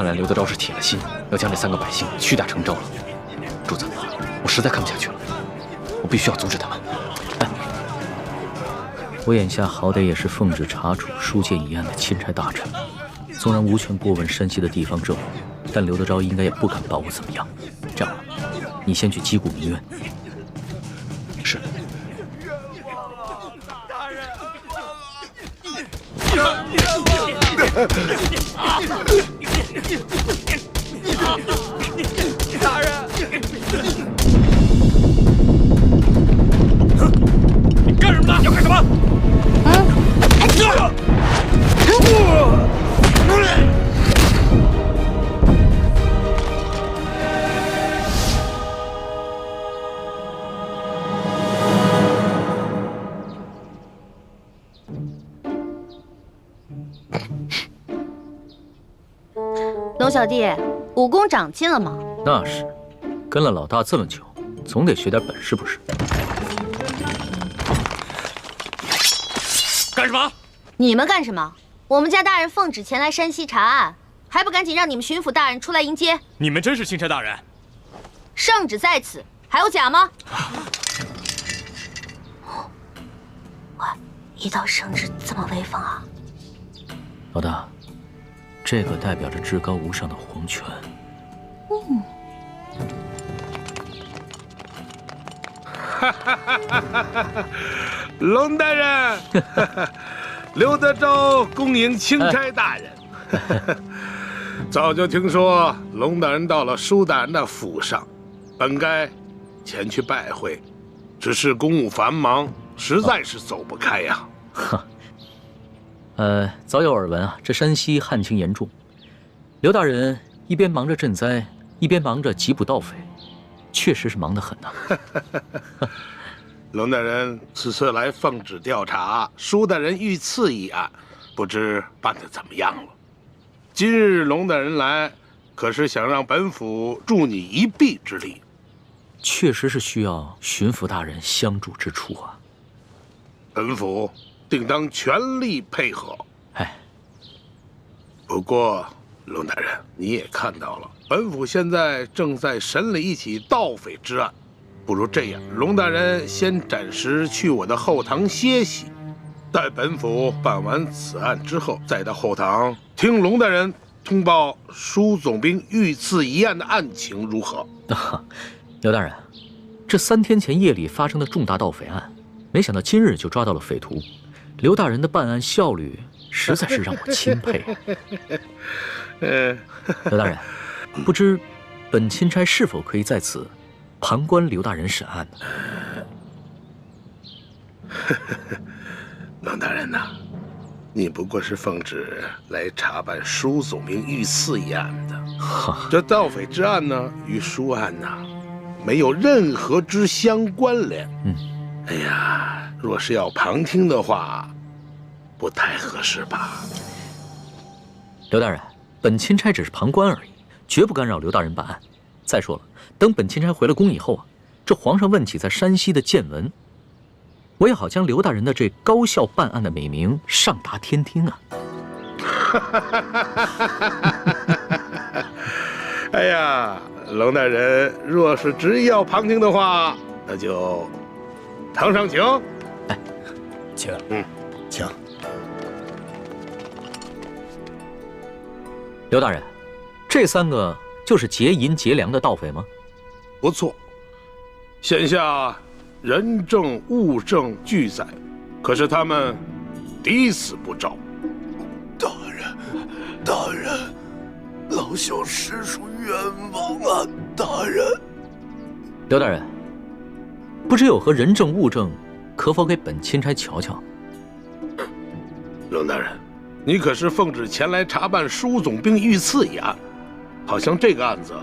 来刘德昭是铁了心要将这3个百姓屈打成招了。主子，我实在看不下去了，我必须要阻止他们。哎，我眼下好歹也是奉旨查处书剑一案的钦差大臣，纵然无权过问山西的地方政务，但刘德昭应该也不敢把我怎么样。这样吧，你先去击鼓鸣冤。是。 大人，你干什么呢？要干什么？龙小弟，武功长进了吗？那是，跟了老大这么久，总得学点本事不是？干什么？你们干什么？我们家大人奉旨前来山西查案，还不赶紧让你们巡抚大人出来迎接？你们真是钦差大人？圣旨在此，还有假吗？哇，一道圣旨这么威风啊！老大。 这个代表着至高无上的皇权。龙大人，刘德昭恭迎钦差大人。早就听说龙大人到了舒大人的府上，本该前去拜会，只是公务繁忙，实在是走不开呀。早有耳闻啊，这山西旱情严重，刘大人一边忙着赈灾，一边忙着缉捕盗匪，确实是忙得很呐。龙大人此次来奉旨调查舒大人遇刺一案，不知办得怎么样了？今日龙大人来，可是想让本府助你一臂之力？确实是需要巡抚大人相助之处啊。本府定当全力配合。哎，不过龙大人，你也看到了，本府现在正在审理一起盗匪之案，不如这样，龙大人先暂时去我的后堂歇息，待本府办完此案之后，再到后堂听龙大人通报舒总兵遇刺一案的案情如何？刘大人，这3天前夜里发生的重大盗匪案，没想到今日就抓到了匪徒。刘大人的办案效率实在是让我钦佩。刘大人，不知本钦差是否可以在此旁观刘大人审案呢？龙大人呐，你不过是奉旨来查办舒总兵遇刺一案的，这盗匪之案呢，与舒案呐，没有任何之相关联。哎呀。若是要旁听的话，不太合适吧？刘大人，本钦差只是旁观而已，绝不干扰刘大人办案。再说了，等本钦差回了宫以后啊，这皇上问起在山西的见闻，我也好将刘大人的这高效办案的美名上达天听啊！哎呀，龙大人，若是执意要旁听的话，那就堂上请。哎，请。请。刘大人，这3个就是劫银劫粮的盗匪吗？不错，现下人证物证俱在，可是他们抵死不招。大人，老朽实属冤枉啊！大人，刘大人，不知有何人证物证，可否给本钦差瞧瞧？龙大人，你可是奉旨前来查办舒总兵遇刺一案，好像这个案子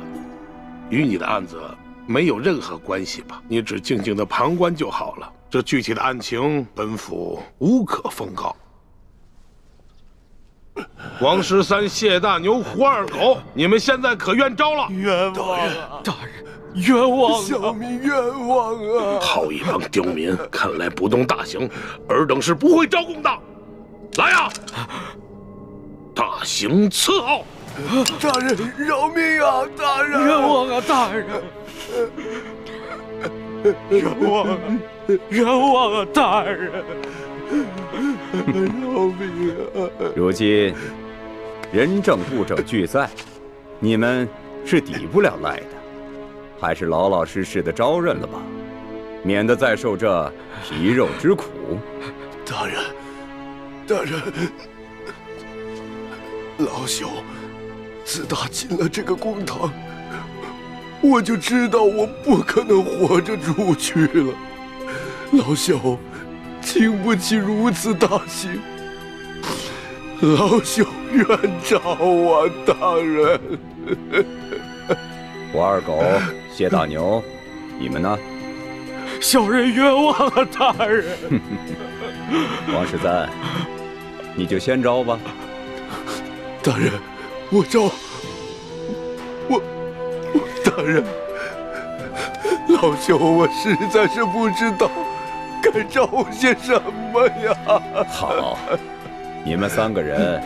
与你的案子没有任何关系吧？你只静静的旁观就好了。这具体的案情，本府无可奉告。王13、谢大牛、胡二狗，你们现在可冤招了！冤枉啊！大人，冤枉啊！小民冤枉啊！好一帮刁民，看来不动大刑，尔等是不会招供的。来呀，大刑伺候！大人饶命啊！大人，冤枉啊！大人，冤枉啊！冤枉啊！大人，饶命啊！如今人证物证俱在，你们是抵不了赖的，还是老老实实的招认了吧，免得再受这皮肉之苦。大人，大人，老朽自打进了这个公堂，我就知道我不可能活着出去了。老朽经不起如此大刑，老朽冤诏啊，大人！我二狗、谢大牛，你们呢？小人冤枉啊！大人，王十三，你就先招吧。大人，我招。大人，老朽我实在是不知道该招些什么呀。好，你们3个人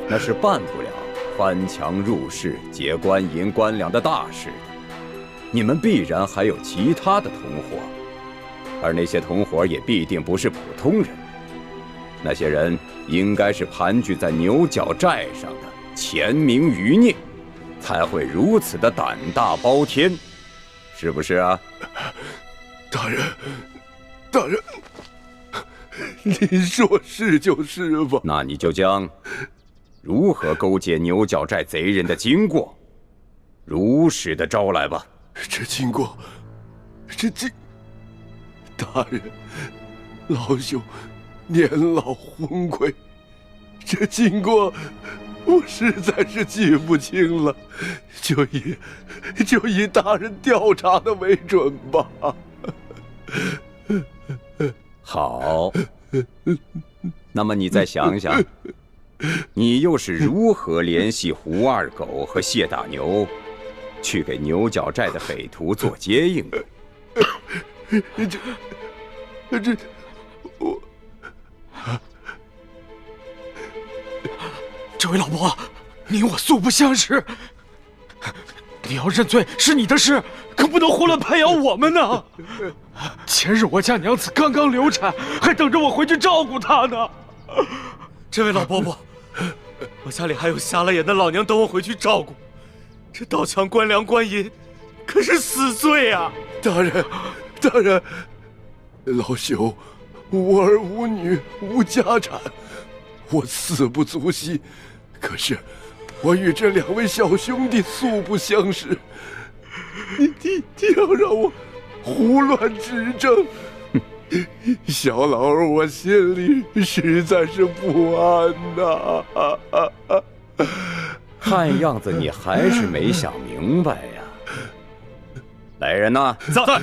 那是办不了翻墙入室、劫官银官粮的大事的。你们必然还有其他的同伙，而那些同伙也必定不是普通人。那些人应该是盘踞在牛角寨上的潜名余孽，才会如此的胆大包天，是不是啊？大人，大人，您说是就是吧？那你就将如何勾结牛角寨贼人的经过，如实的招来吧。这经过，大人，老朽年老昏聩，这经过我实在是记不清了，就以大人调查的为准吧。好，那么你再想想，你又是如何联系胡二狗和谢大牛，去给牛角寨的匪徒做接应的？这位老伯，你我素不相识，你要认罪是你的事，可不能胡乱拍咬我们呢。前日我家娘子刚刚流产，还等着我回去照顾她呢。这位老伯伯，我家里还有瞎了眼的老娘等我回去照顾，这盗抢官粮官银，可是死罪啊！大人，大人，老朽无儿无女无家产，我死不足惜。可是我与这2位小兄弟素不相识，你要让我胡乱指证，小老儿我心里实在是不安呐。看样子你还是没想明白呀。来人呐，在，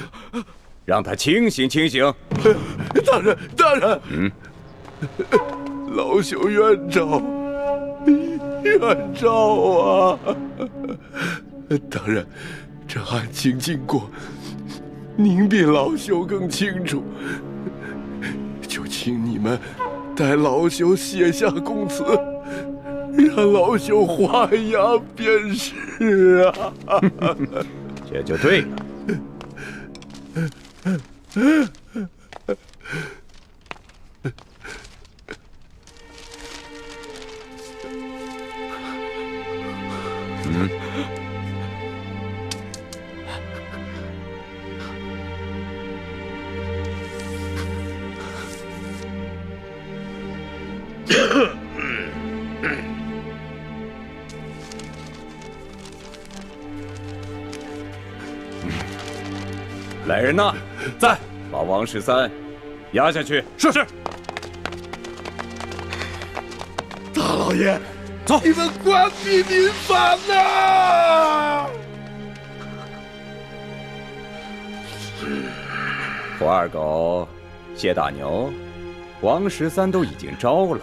让他清醒清醒。大人，大人，老朽冤诏，冤诏啊！大人，这案情经过，您比老朽更清楚，就请你们代老朽写下供词，让老朽画押便是啊。这就对了。来人呐，在，把王13押下去。是。大老爷，走，你们关闭民房呐！胡二狗、谢大牛、王13都已经招了，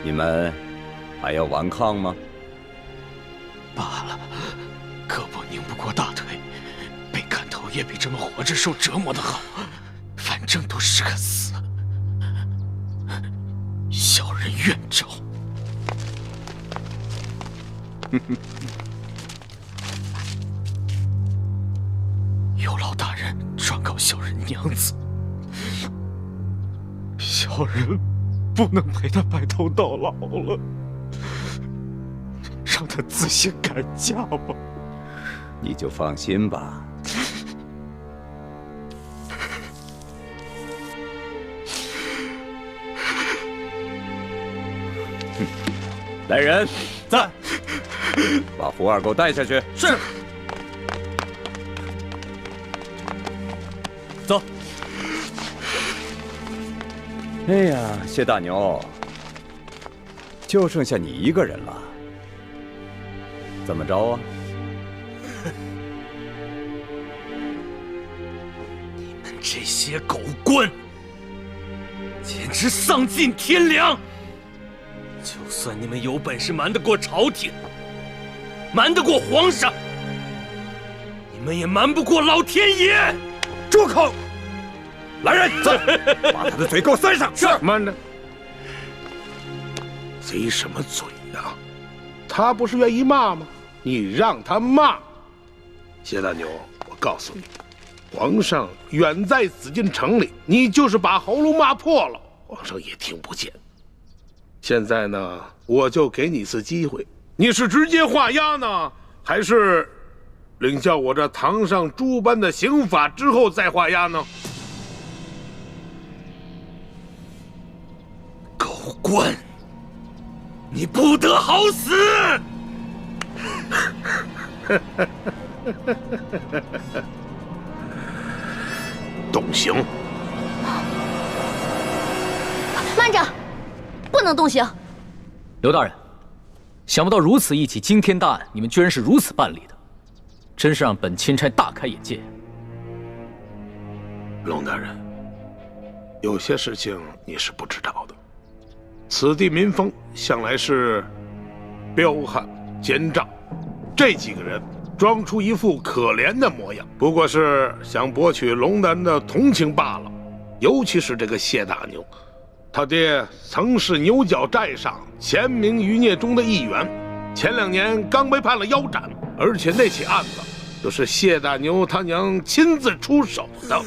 你们还要顽抗吗？罢了，胳膊拧不过大腿，被砍头也比这么活着受折磨的好，反正都是个死。小人愿招。有劳大人转告小人娘子，小人不能陪他白头到老了，让他自行改嫁吧。你就放心吧。来人，在，把胡二给我带下去。是。走。哎呀，谢大牛，就剩下你一个人了，怎么着啊？你们这些狗官，简直丧尽天良！就算你们有本事瞒得过朝廷，瞒得过皇上，你们也瞒不过老天爷！住口！来人，走，把他的嘴给我塞上。是。慢着，贼什么嘴呀？他不是愿意骂吗？你让他骂。谢大牛，我告诉你，皇上远在紫禁城里，你就是把喉咙骂破了，皇上也听不见。现在呢，我就给你一次机会，你是直接画押呢，还是领教我这堂上诸般的刑法之后再画押呢？狗官，你不得好死！动刑！慢着，不能动刑。刘大人，想不到如此一起惊天大案，你们居然是如此办理的，真是让本钦差大开眼界。龙大人，有些事情你是不知道的。此地民风向来是彪悍奸诈，这几个人装出一副可怜的模样，不过是想博取龙大人的同情罢了。尤其是这个谢大牛，他爹曾是牛角寨上前明余孽中的一员，前2年刚被判了腰斩，而且那起案子就是谢大牛他娘亲自出手的。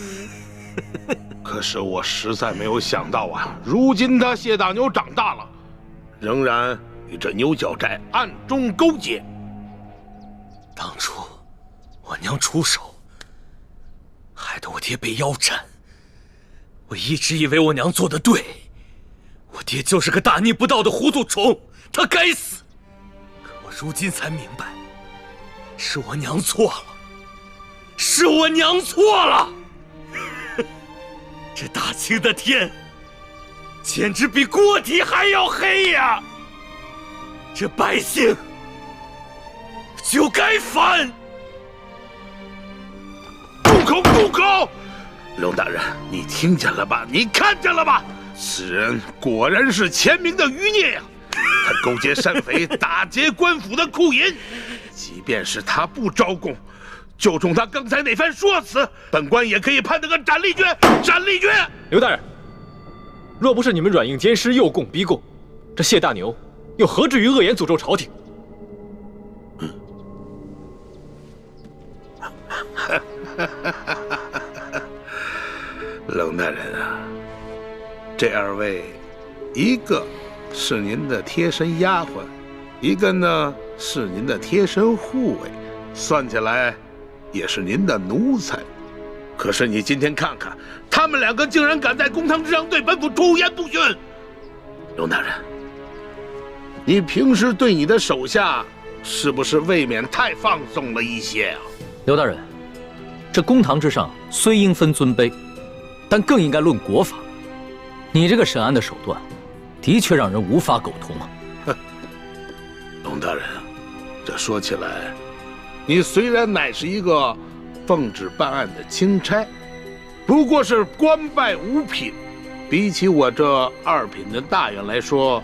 可是我实在没有想到啊，如今他谢大牛长大了，仍然与这牛角寨暗中勾结。当初我娘出手，害得我爹被腰斩。我一直以为我娘做得对，我爹就是个大逆不道的糊涂虫，他该死。可我如今才明白，是我娘错了，是我娘错了。这大清的天，简直比锅底还要黑呀！这百姓就该反！住口！住口！龙大人，你听见了吧？你看见了吧？此人果然是前明的余孽呀！他勾结山匪，打劫官府的库银。即便是他不招供，就冲他刚才那番说辞，本官也可以判他个斩立决！斩立决！刘大人，若不是你们软硬兼施，诱供逼供，这谢大牛又何至于恶言诅咒朝廷？龙大人啊，这2位，一个是您的贴身丫鬟，一个呢是您的贴身护卫，算起来也是您的奴才。可是你今天看看，他们2个竟然敢在公堂之上对本府出言不逊。龙大人，你平时对你的手下是不是未免太放纵了一些啊？刘大人，这公堂之上虽应分尊卑，但更应该论国法。你这个审案的手段，的确让人无法苟同啊！龙大人啊，这说起来，你虽然乃是一个奉旨办案的钦差，不过是官拜5品，比起我这2品的大员来说，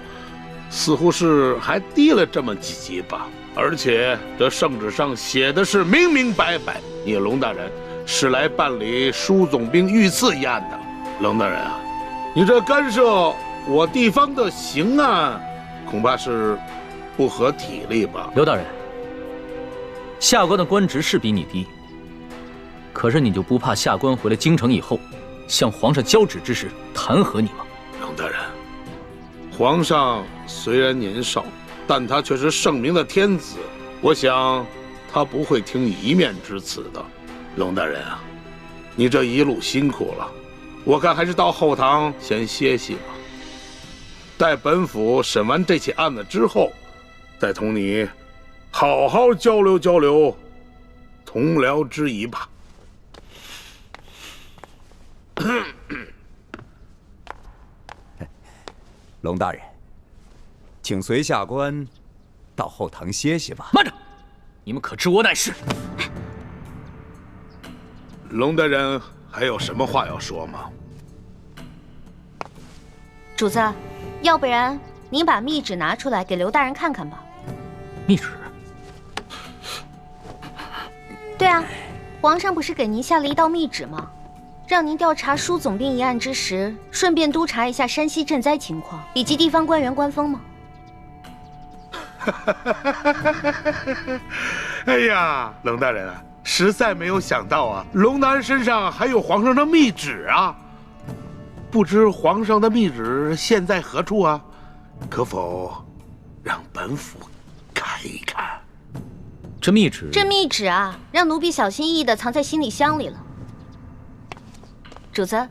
似乎是还低了这么几级吧。而且这圣旨上写的是明明白白，你龙大人是来办理舒总兵遇刺一案的。龙大人啊，你这干涉我地方的刑案，恐怕是不合体力吧？刘大人，下官的官职是比你低，可是你就不怕下官回了京城以后，向皇上交旨之时弹劾你吗？龙大人，皇上虽然年少，但他却是圣明的天子，我想他不会听一面之词的。龙大人啊，你这一路辛苦了，我看还是到后堂先歇息吧。待本府审完这起案子之后，再同你好好交流交流同僚之谊吧。龙大人，请随下官到后堂歇息吧。慢着，你们可知我乃是？龙大人还有什么话要说吗？主子，要不然您把密旨拿出来给刘大人看看吧。密旨？对啊，皇上不是给您下了一道密旨吗？让您调查舒总兵一案之时，顺便督查一下山西赈灾情况以及地方官员官风吗？哎呀，龙大人啊，实在没有想到啊，龙大人身上还有皇上的密旨啊！不知皇上的密旨现在何处啊？可否让本府看一看？这密旨？这密旨啊，让奴婢小心翼翼地藏在行李箱里了。主子，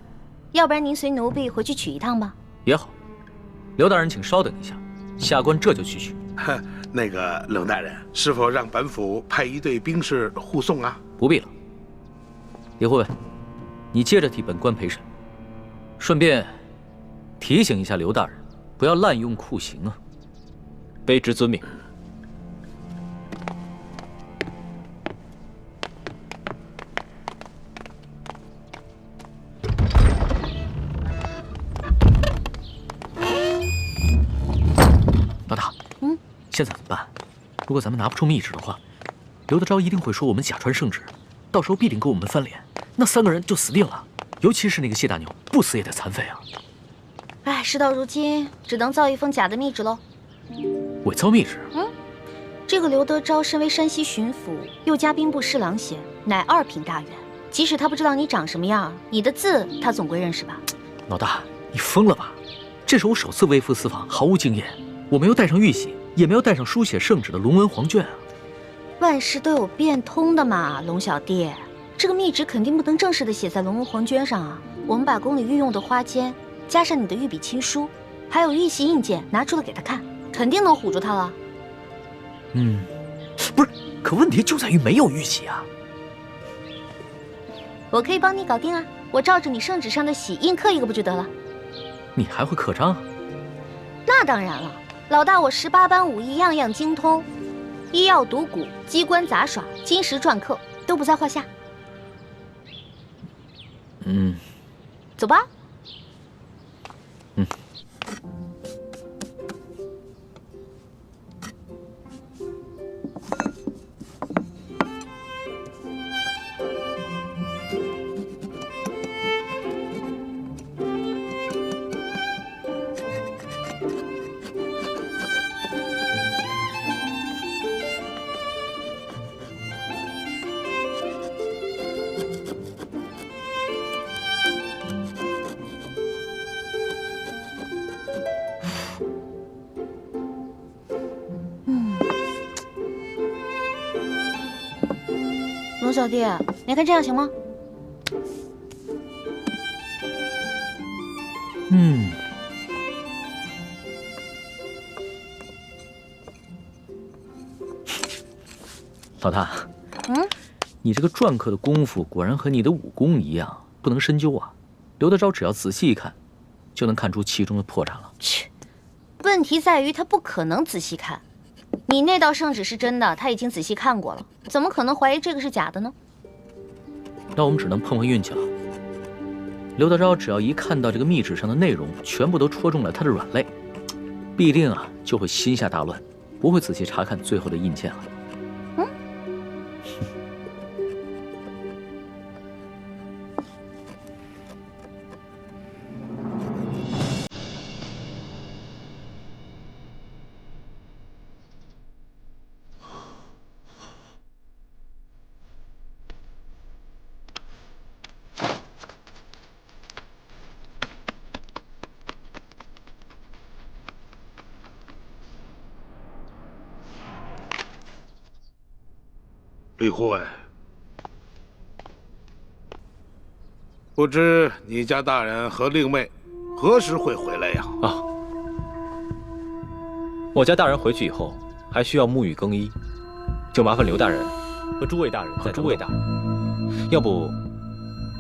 要不然您随奴婢回去取一趟吧。也好，刘大人，请稍等一下，下官这就去取。那个龙大人，是否让本府派一队兵士护送啊？不必了。李护卫，你接着替本官陪审，顺便提醒一下刘大人，不要滥用酷刑啊。卑职遵命。老大，现在怎么办？如果咱们拿不出密旨的话，刘德昭一定会说我们假传圣旨，到时候必定跟我们翻脸，那3个人就死定了。尤其是那个谢大牛，不死也得残废啊！哎，事到如今，只能造一封假的密旨喽。伪造密旨？这个刘德昭身为山西巡抚，又加兵部侍郎衔，乃2品大员。即使他不知道你长什么样，你的字他总归认识吧？老大，你疯了吧？这是我首次微服私访，毫无经验，我没有带上玉玺，也没有带上书写圣旨的龙文黄卷啊。万事都有变通的嘛，龙小弟。这个密旨肯定不能正式的写在龙文黄卷上啊。我们把宫里御用的花笺，加上你的御笔亲书，还有玉玺印鉴拿出来给他看，肯定能唬住他了。不是，可问题就在于没有玉玺啊。我可以帮你搞定啊，我照着你圣旨上的玺印刻一个不就得了？你还会刻章？那当然了，老大我18般武艺样样精通，医药赌蛊、机关杂耍、金石篆刻都不在话下。走吧。龙小弟，你看这样行吗？老大，你这个篆刻的功夫果然和你的武功一样，不能深究啊。刘德昭只要仔细一看，就能看出其中的破绽了。切，问题在于他不可能仔细看。你那道圣旨是真的，他已经仔细看过了，怎么可能怀疑这个是假的呢？那我们只能碰碰运气了。刘德昭只要一看到这个密旨上的内容全部都戳中了他的软肋，必定就会心下大乱，不会仔细查看最后的印鉴了。李护卫，不知你家大人和令妹何时会回来呀？啊，我家大人回去以后还需要沐浴更衣，就麻烦刘大人和诸位大人要不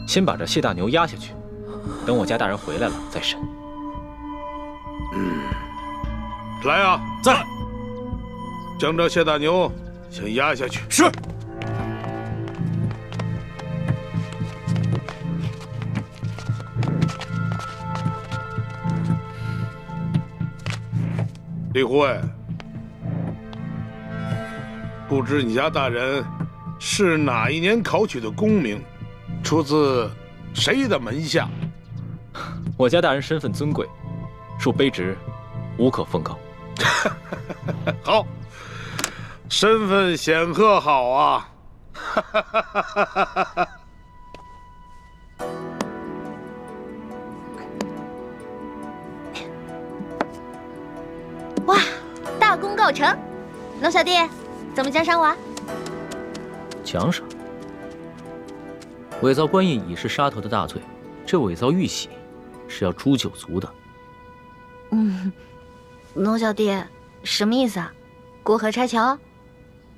先把这谢大牛押下去，等我家大人回来了再审。来啊，在。将这谢大牛先押下去。是。李护卫，不知你家大人是哪一年考取的功名，出自谁的门下？我家大人身份尊贵，恕卑职无可奉告。好，身份显赫，好啊！哇，大功告成！龙小弟，怎么奖赏我啊？奖赏？伪造官印已是杀头的大罪，这伪造玉玺是要诛九族的。龙小弟，什么意思啊？过河拆桥？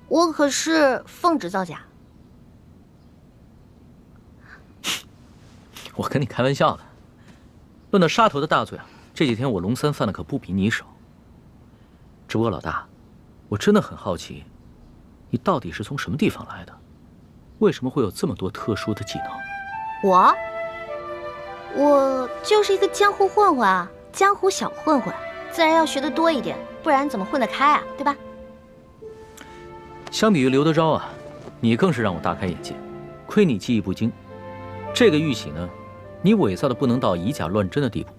我可是奉旨造假。我跟你开玩笑的。论到杀头的大罪啊，这几天我龙三犯的可不比你少。只不过老大，我真的很好奇，你到底是从什么地方来的？为什么会有这么多特殊的技能？我就是一个江湖混混啊，江湖小混混，自然要学得多一点，不然怎么混得开啊？对吧？相比于刘德昭啊，你更是让我大开眼界。亏你技艺不精，这个玉玺呢，你伪造的不能到以假乱真的地步，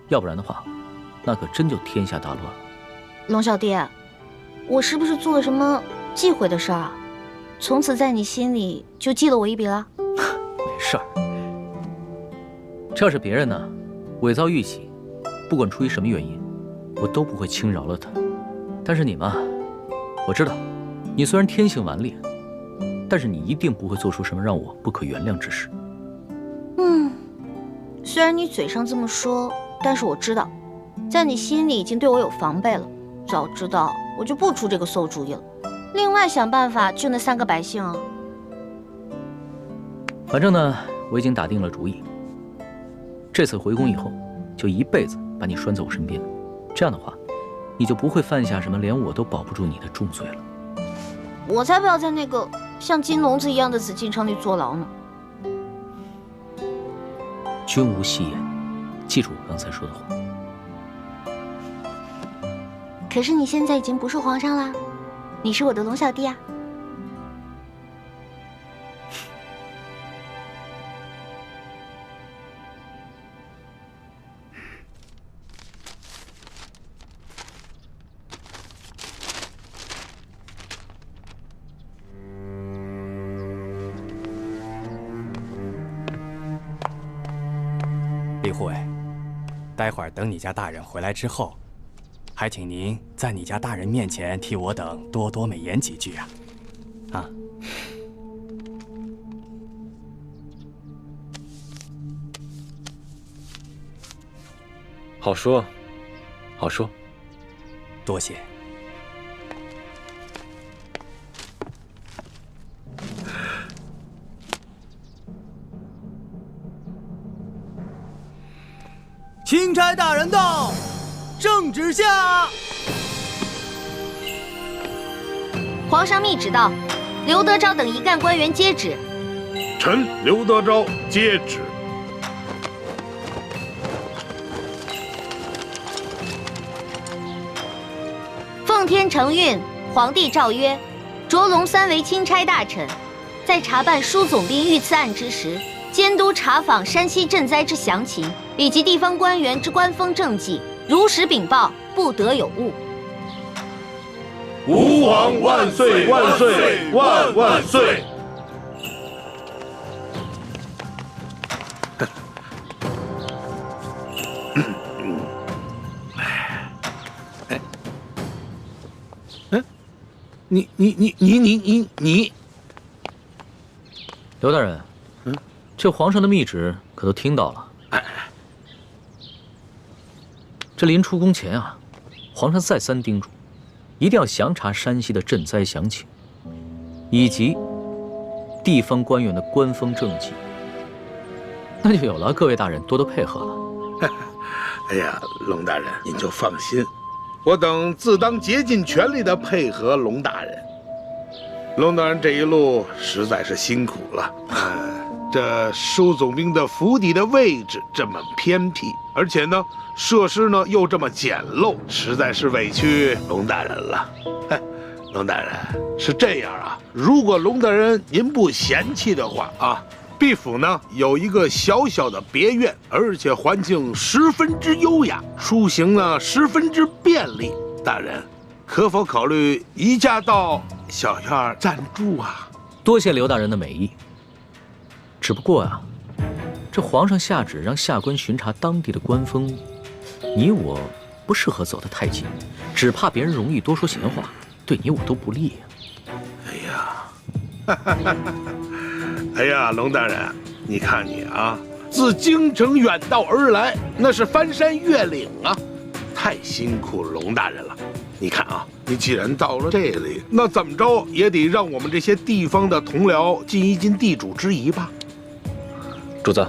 要不然的话，那可真就天下大乱了。龙小弟，我是不是做了什么忌讳的事儿啊？从此在你心里就记了我一笔了？没事儿，这要是别人呢，伪造玉玺，不管出于什么原因，我都不会轻饶了他。但是你嘛，我知道，你虽然天性顽劣，但是你一定不会做出什么让我不可原谅之事。虽然你嘴上这么说，但是我知道，在你心里已经对我有防备了。早知道我就不出这个馊主意了。另外想办法救那3个百姓啊。反正呢，我已经打定了主意，这次回宫以后，就一辈子把你拴在我身边。这样的话，你就不会犯下什么连我都保不住你的重罪了。我才不要在那个像金笼子一样的紫禁城里坐牢呢。君无戏言，记住我刚才说的话。可是你现在已经不是皇上啦，你是我的龙小弟啊。李护卫，待会儿等你家大人回来之后，还请您在你家大人面前替我等多多美言几句啊！啊！好说，好说。多谢。钦差大人到，圣旨下。皇上密旨到，刘德昭等一干官员接旨。臣刘德昭接旨。奉天承运，皇帝诏曰：着龙3为钦差大臣，在查办舒总兵遇刺案之时，监督查访山西赈灾之详情，以及地方官员之官风政绩，如实禀报，不得有误。吾皇万岁万岁万万岁！你，刘大人，这皇上的密旨可都听到了。这临出宫前啊，皇上再三叮嘱，一定要详查山西的赈灾详情，以及地方官员的官风政绩。那就有了各位大人多多配合了。哎呀，龙大人您就放心，我等自当竭尽全力的配合龙大人。龙大人这一路实在是辛苦了。这收总兵的府邸的位置这么偏僻，而且呢，设施呢又这么简陋，实在是委屈龙大人了。龙大人是这样啊，如果龙大人您不嫌弃的话啊，毕府呢有一个小小的别院，而且环境十分之优雅，出行呢十分之便利。大人可否考虑移驾到小院暂住啊？多谢刘大人的美意。只不过啊，这皇上下旨让下官巡查当地的官风，你我不适合走得太近，只怕别人容易多说闲话，对你我都不利啊。哎呀，龙大人，你看你啊，自京城远道而来，那是翻山越岭啊，太辛苦龙大人了。你看啊，你既然到了这里，那怎么着也得让我们这些地方的同僚尽一尽地主之谊吧。主子，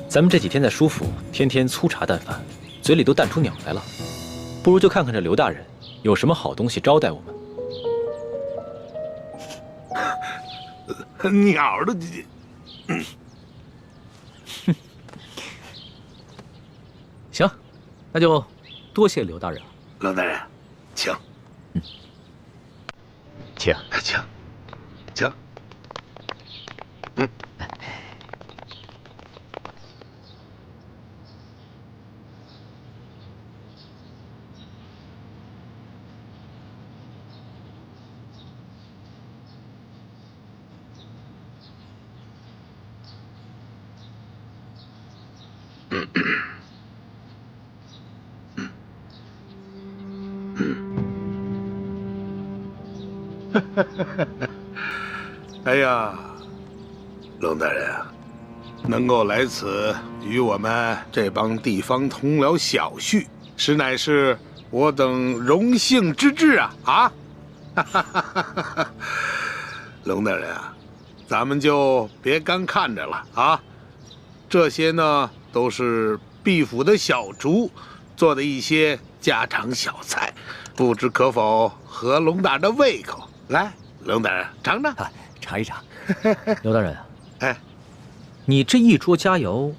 咱们这几天在舒府，天天粗茶淡饭，嘴里都淡出鸟来了，不如就看看这刘大人有什么好东西招待我们。鸟的，行，那就多谢刘大人了。龙大人，请。请，请。哎呀，龙大人啊，能够来此与我们这帮地方同僚小叙，实乃是我等荣幸之至啊！龙大人啊，咱们就别干看着了啊！这些呢，都是毕府的小厨做的一些家常小菜，不知可否合龙大人的胃口？来，龙大人尝尝，尝一尝。刘大人，哎，你这一桌佳肴，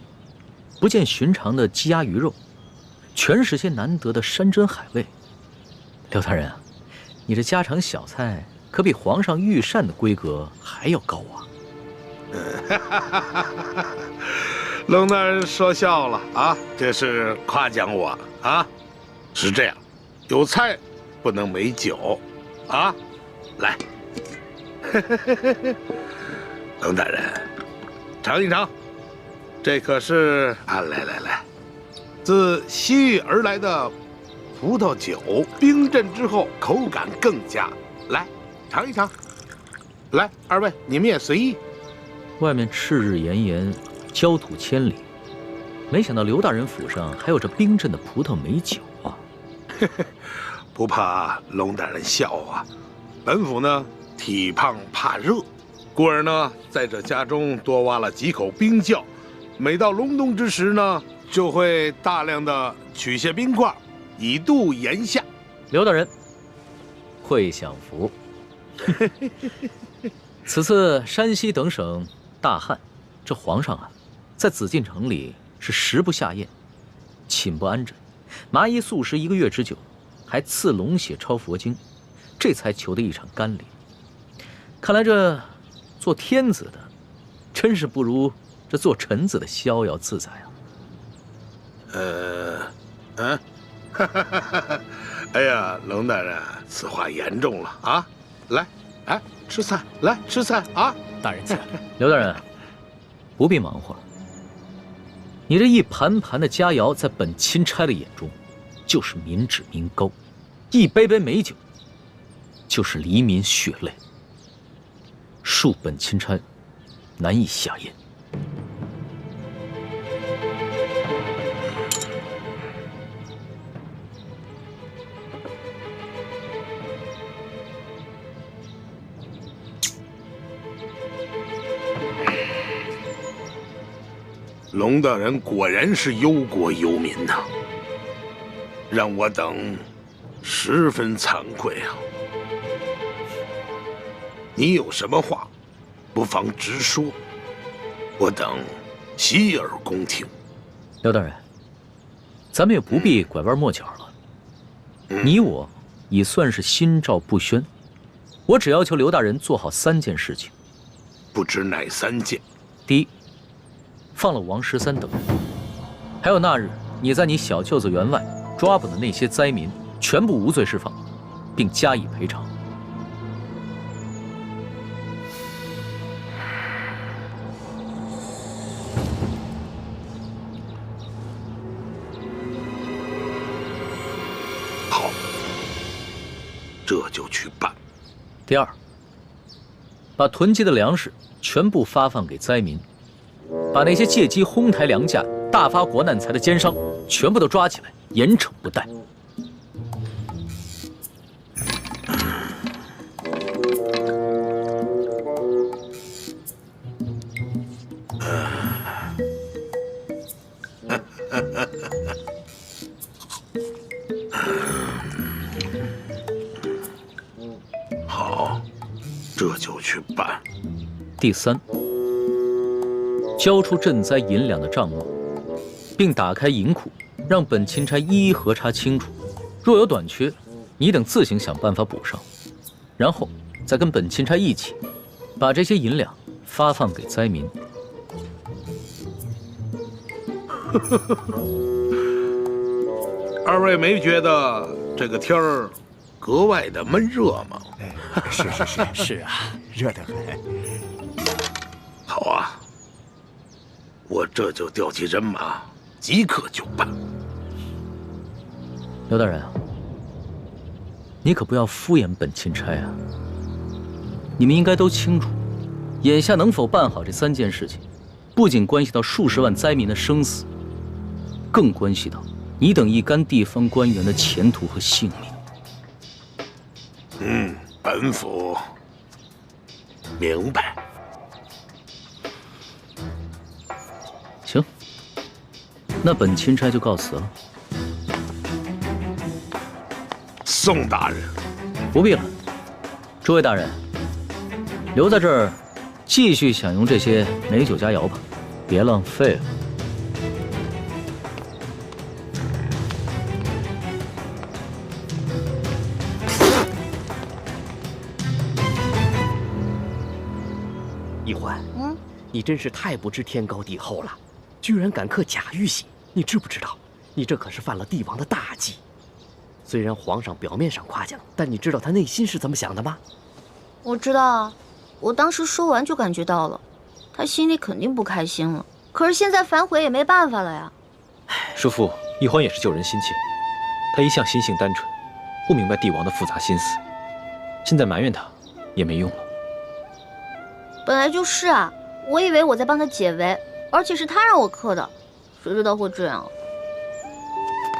不见寻常的鸡鸭鱼肉，全是些难得的山珍海味。刘大人啊，你这家常小菜可比皇上御膳的规格还要高啊！龙大人说笑了啊，这是夸奖我啊。是这样，有菜不能没酒啊。来，龙大人，尝一尝，这可是啊，来，自西域而来的葡萄酒，冰镇之后口感更佳。来，尝一尝。来，二位你们也随意。外面赤日炎炎，焦土千里，没想到刘大人府上还有这冰镇的葡萄美酒啊！不怕龙大人笑话。本府呢体胖怕热，故而呢在这家中多挖了几口冰窖，每到隆冬之时呢，就会大量的取些冰块，以度炎夏。刘大人，会享福。此次山西等省大旱，这皇上啊，在紫禁城里是食不下咽，寝不安枕，麻衣素食1个月之久，还赐龙血抄佛经。这才求得一场甘霖。看来这做天子的，真是不如这做臣子的逍遥自在啊。哎呀，龙大人，此话严重了啊！来，哎，吃菜，来吃菜啊！大人请。刘大人，不必忙活了。你这一盘盘的佳肴，在本钦差的眼中，就是民脂民膏；一杯杯美酒，就是黎民血泪。恕本钦差难以下咽。龙大人果然是忧国忧民呐，让我等十分惭愧啊！你有什么话，不妨直说，我等洗耳恭听。刘大人，咱们也不必拐弯抹角了。你我已算是心照不宣，我只要求刘大人做好3件事情。不知哪3件？第一，放了王13等人，还有那日你在你小舅子员外抓捕的那些灾民，全部无罪释放，并加以赔偿。好，这就去办。第二，把囤积的粮食全部发放给灾民。把那些借机哄抬粮价、大发国难财的奸商全部都抓起来，严惩不贷。好，这就去办。第三，交出赈灾银两的账目，并打开银库，让本钦差一一核查清楚。若有短缺，你等自行想办法补上。然后再跟本钦差一起，把这些银两发放给灾民。二位没觉得这个天儿格外的闷热吗？是啊，热得很。好啊，我这就调集人马，即刻就办。刘大人啊，你可不要敷衍本钦差啊！你们应该都清楚，眼下能否办好这3件事情，不仅关系到数十万灾民的生死，更关系到你等一干地方官员的前途和性命。本府明白。行，那本钦差就告辞了。宋大人，不必了。诸位大人，留在这儿，继续享用这些美酒佳肴吧，别浪费了。一环，你真是太不知天高地厚了，居然敢刻假玉玺！你知不知道，你这可是犯了帝王的大忌。虽然皇上表面上夸奖，但你知道他内心是怎么想的吗？我知道啊，我当时说完就感觉到了，他心里肯定不开心了。可是现在反悔也没办法了呀。叔父，一欢也是救人心切，他一向心性单纯，不明白帝王的复杂心思，现在埋怨他也没用了。本来就是啊，我以为我在帮他解围，而且是他让我刻的，谁知道会这样。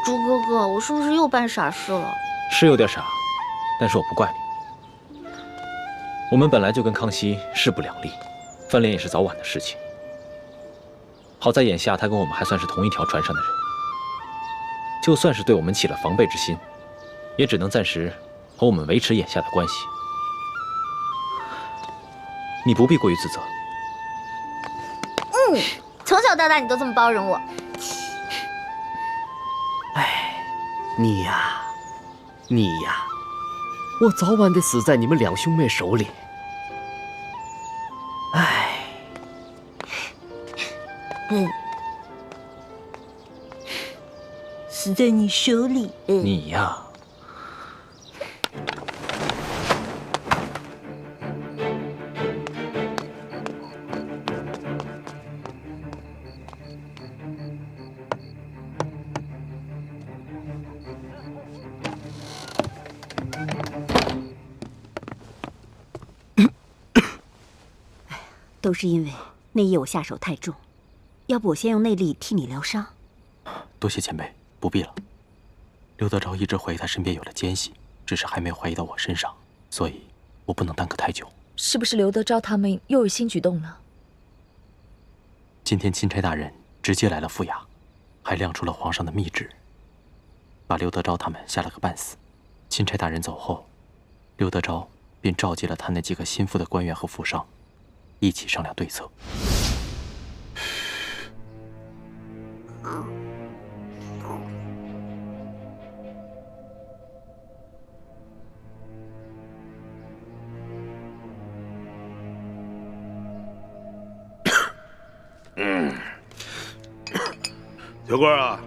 朱哥哥，我是不是又办傻事了？是有点傻，但是我不怪你。我们本来就跟康熙势不两立，翻脸也是早晚的事情。好在眼下他跟我们还算是同一条船上的人，就算是对我们起了防备之心，也只能暂时和我们维持眼下的关系。你不必过于自责。从小到大你都这么包容我。你呀，我早晚得死在你们2兄妹手里。死在你手里。你呀，都是因为内业我下手太重，要不我先用内力替你疗伤。多谢前辈，不必了。刘德昭一直怀疑他身边有了奸细，只是还没有怀疑到我身上，所以我不能耽搁太久。是不是刘德昭他们又有新举动了？今天钦差大人直接来了府衙，还亮出了皇上的密旨，把刘德昭他们吓了个半死。钦差大人走后，刘德昭便召集了他那几个心腹的官员和府上，一起商量对策。小官啊，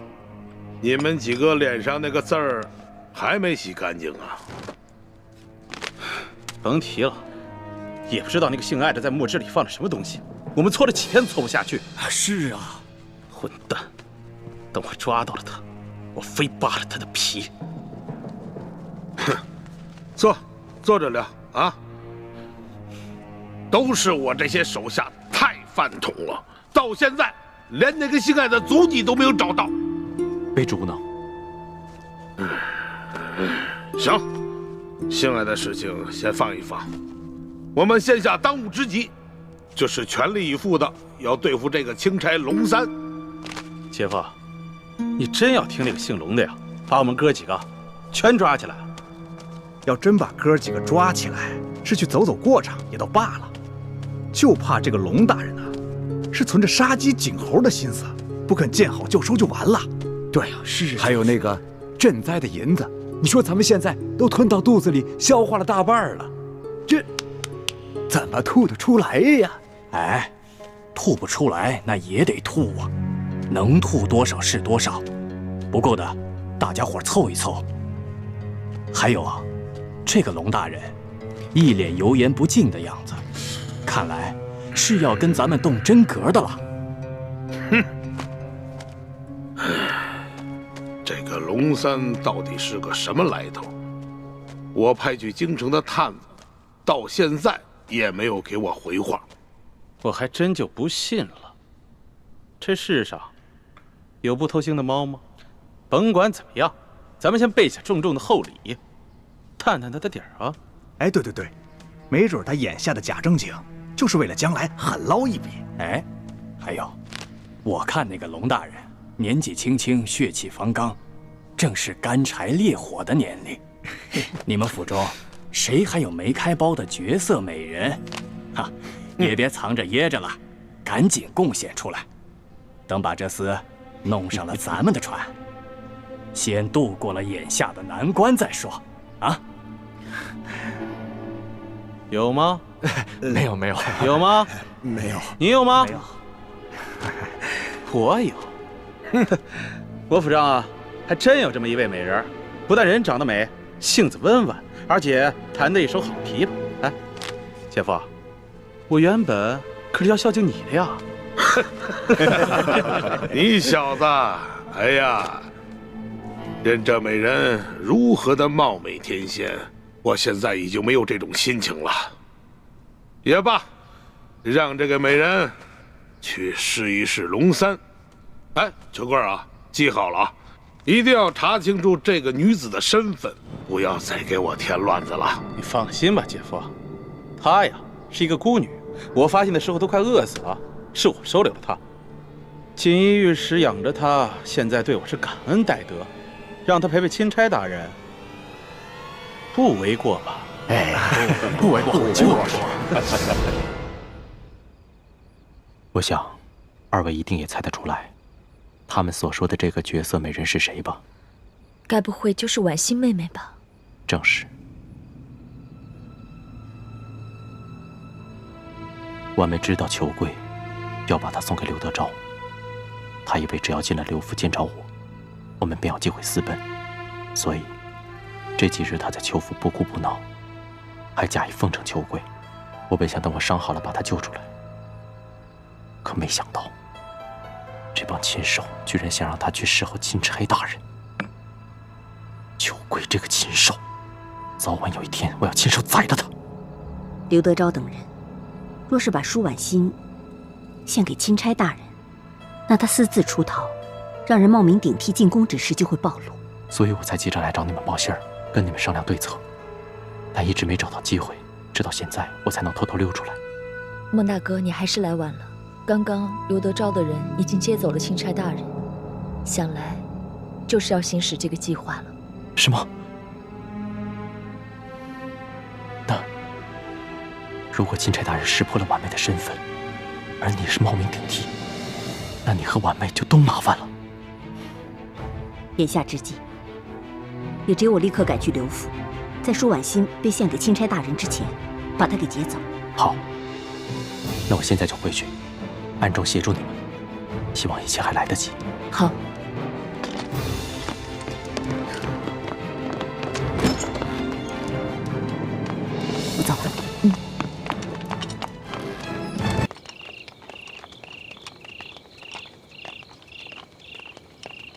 你们几个脸上那个字儿还没洗干净啊？甭提了，也不知道那个姓艾的在墨汁里放了什么东西，我们搓了几天都搓不下去。是啊，混蛋！等我抓到了他，我非扒了他的皮。哼，坐着聊啊！都是我这些手下太饭桶了，到现在连那个姓艾的足迹都没有找到。卑职无能。行，姓艾的事情先放一放，我们现下当务之急就是全力以赴的要对付这个钦差龙三。姐夫，你真要听那个姓龙的呀，把我们哥几个全抓起来？要真把哥几个抓起来，是去走走过场也都罢了，就怕这个龙大人啊，是存着杀鸡儆猴的心思，不肯见好就收就完了。对啊，是。还有那个赈灾的银子，你说咱们现在都吞到肚子里，消化了大半了，这怎么吐得出来呀？哎，吐不出来那也得吐啊，能吐多少是多少，不够的大家伙凑一凑。还有啊，这个龙大人一脸油盐不进的样子，看来是要跟咱们动真格的了。哼，这个龙三到底是个什么来头？我派去京城的探子，到现在也没有给我回话。我还真就不信了。这世上有不偷腥的猫吗？甭管怎么样，咱们先备下重重的厚礼，探探他的底儿啊！哎，对，没准他眼下的假正经，就是为了将来狠捞一笔。哎，还有，我看那个龙大人年纪轻轻，血气方刚，正是干柴烈火的年龄。你们府中谁还有没开包的绝色美人？哈，也别藏着掖着了，赶紧贡献出来。等把这厮弄上了咱们的船，先渡过了眼下的难关再说。啊？有吗？没有。有吗？没有。你有吗？没有。我有。我府上啊，还真有这么一位美人，不但人长得美，性子温婉，而且弹得一手好琵琶。哎，姐夫，我原本可是要孝敬你的呀。你小子，哎呀，任这美人如何的貌美天仙，我现在已经没有这种心情了。也罢，让这个美人去试一试龙三。哎，秋官啊，记好了啊，一定要查清楚这个女子的身份，不要再给我添乱子了。你放心吧，姐夫，她呀是一个孤女，我发现的时候都快饿死了，是我收留了她。锦衣玉食养着她，现在对我是感恩戴德，让她陪陪钦差大人，不为过吧？哎，不为过。我想，二位一定也猜得出来，他们所说的这个绝色美人是谁吧？该不会就是婉欣妹妹吧？正是。婉妹知道裘贵要把她送给刘德昭，她以为只要进了刘府见着我们便有机会私奔，所以这几日她在裘府不哭不闹，还假意奉承裘贵。我本想等我伤好了把她救出来，可没想到这帮禽兽居然想让她去侍候钦差大人。裘贵这个禽兽，早晚有一天我要亲手宰了他。刘德昭等人，若是把舒婉欣献给钦差大人，那他私自出逃，让人冒名顶替进宫之事就会暴露。所以我才急着来找你们报信儿，跟你们商量对策，但一直没找到机会，直到现在我才能偷偷溜出来。孟大哥，你还是来晚了。刚刚刘德昭的人已经接走了钦差大人，想来就是要行使这个计划了。什么？那如果钦差大人识破了婉妹的身份，而你是冒名顶替，那你和婉妹就都麻烦了。眼下之际，也只有我立刻赶去刘府，在舒婉心被献给钦差大人之前，把她给劫走。好，那我现在就回去，暗中协助你们，希望一切还来得及。好。我走了。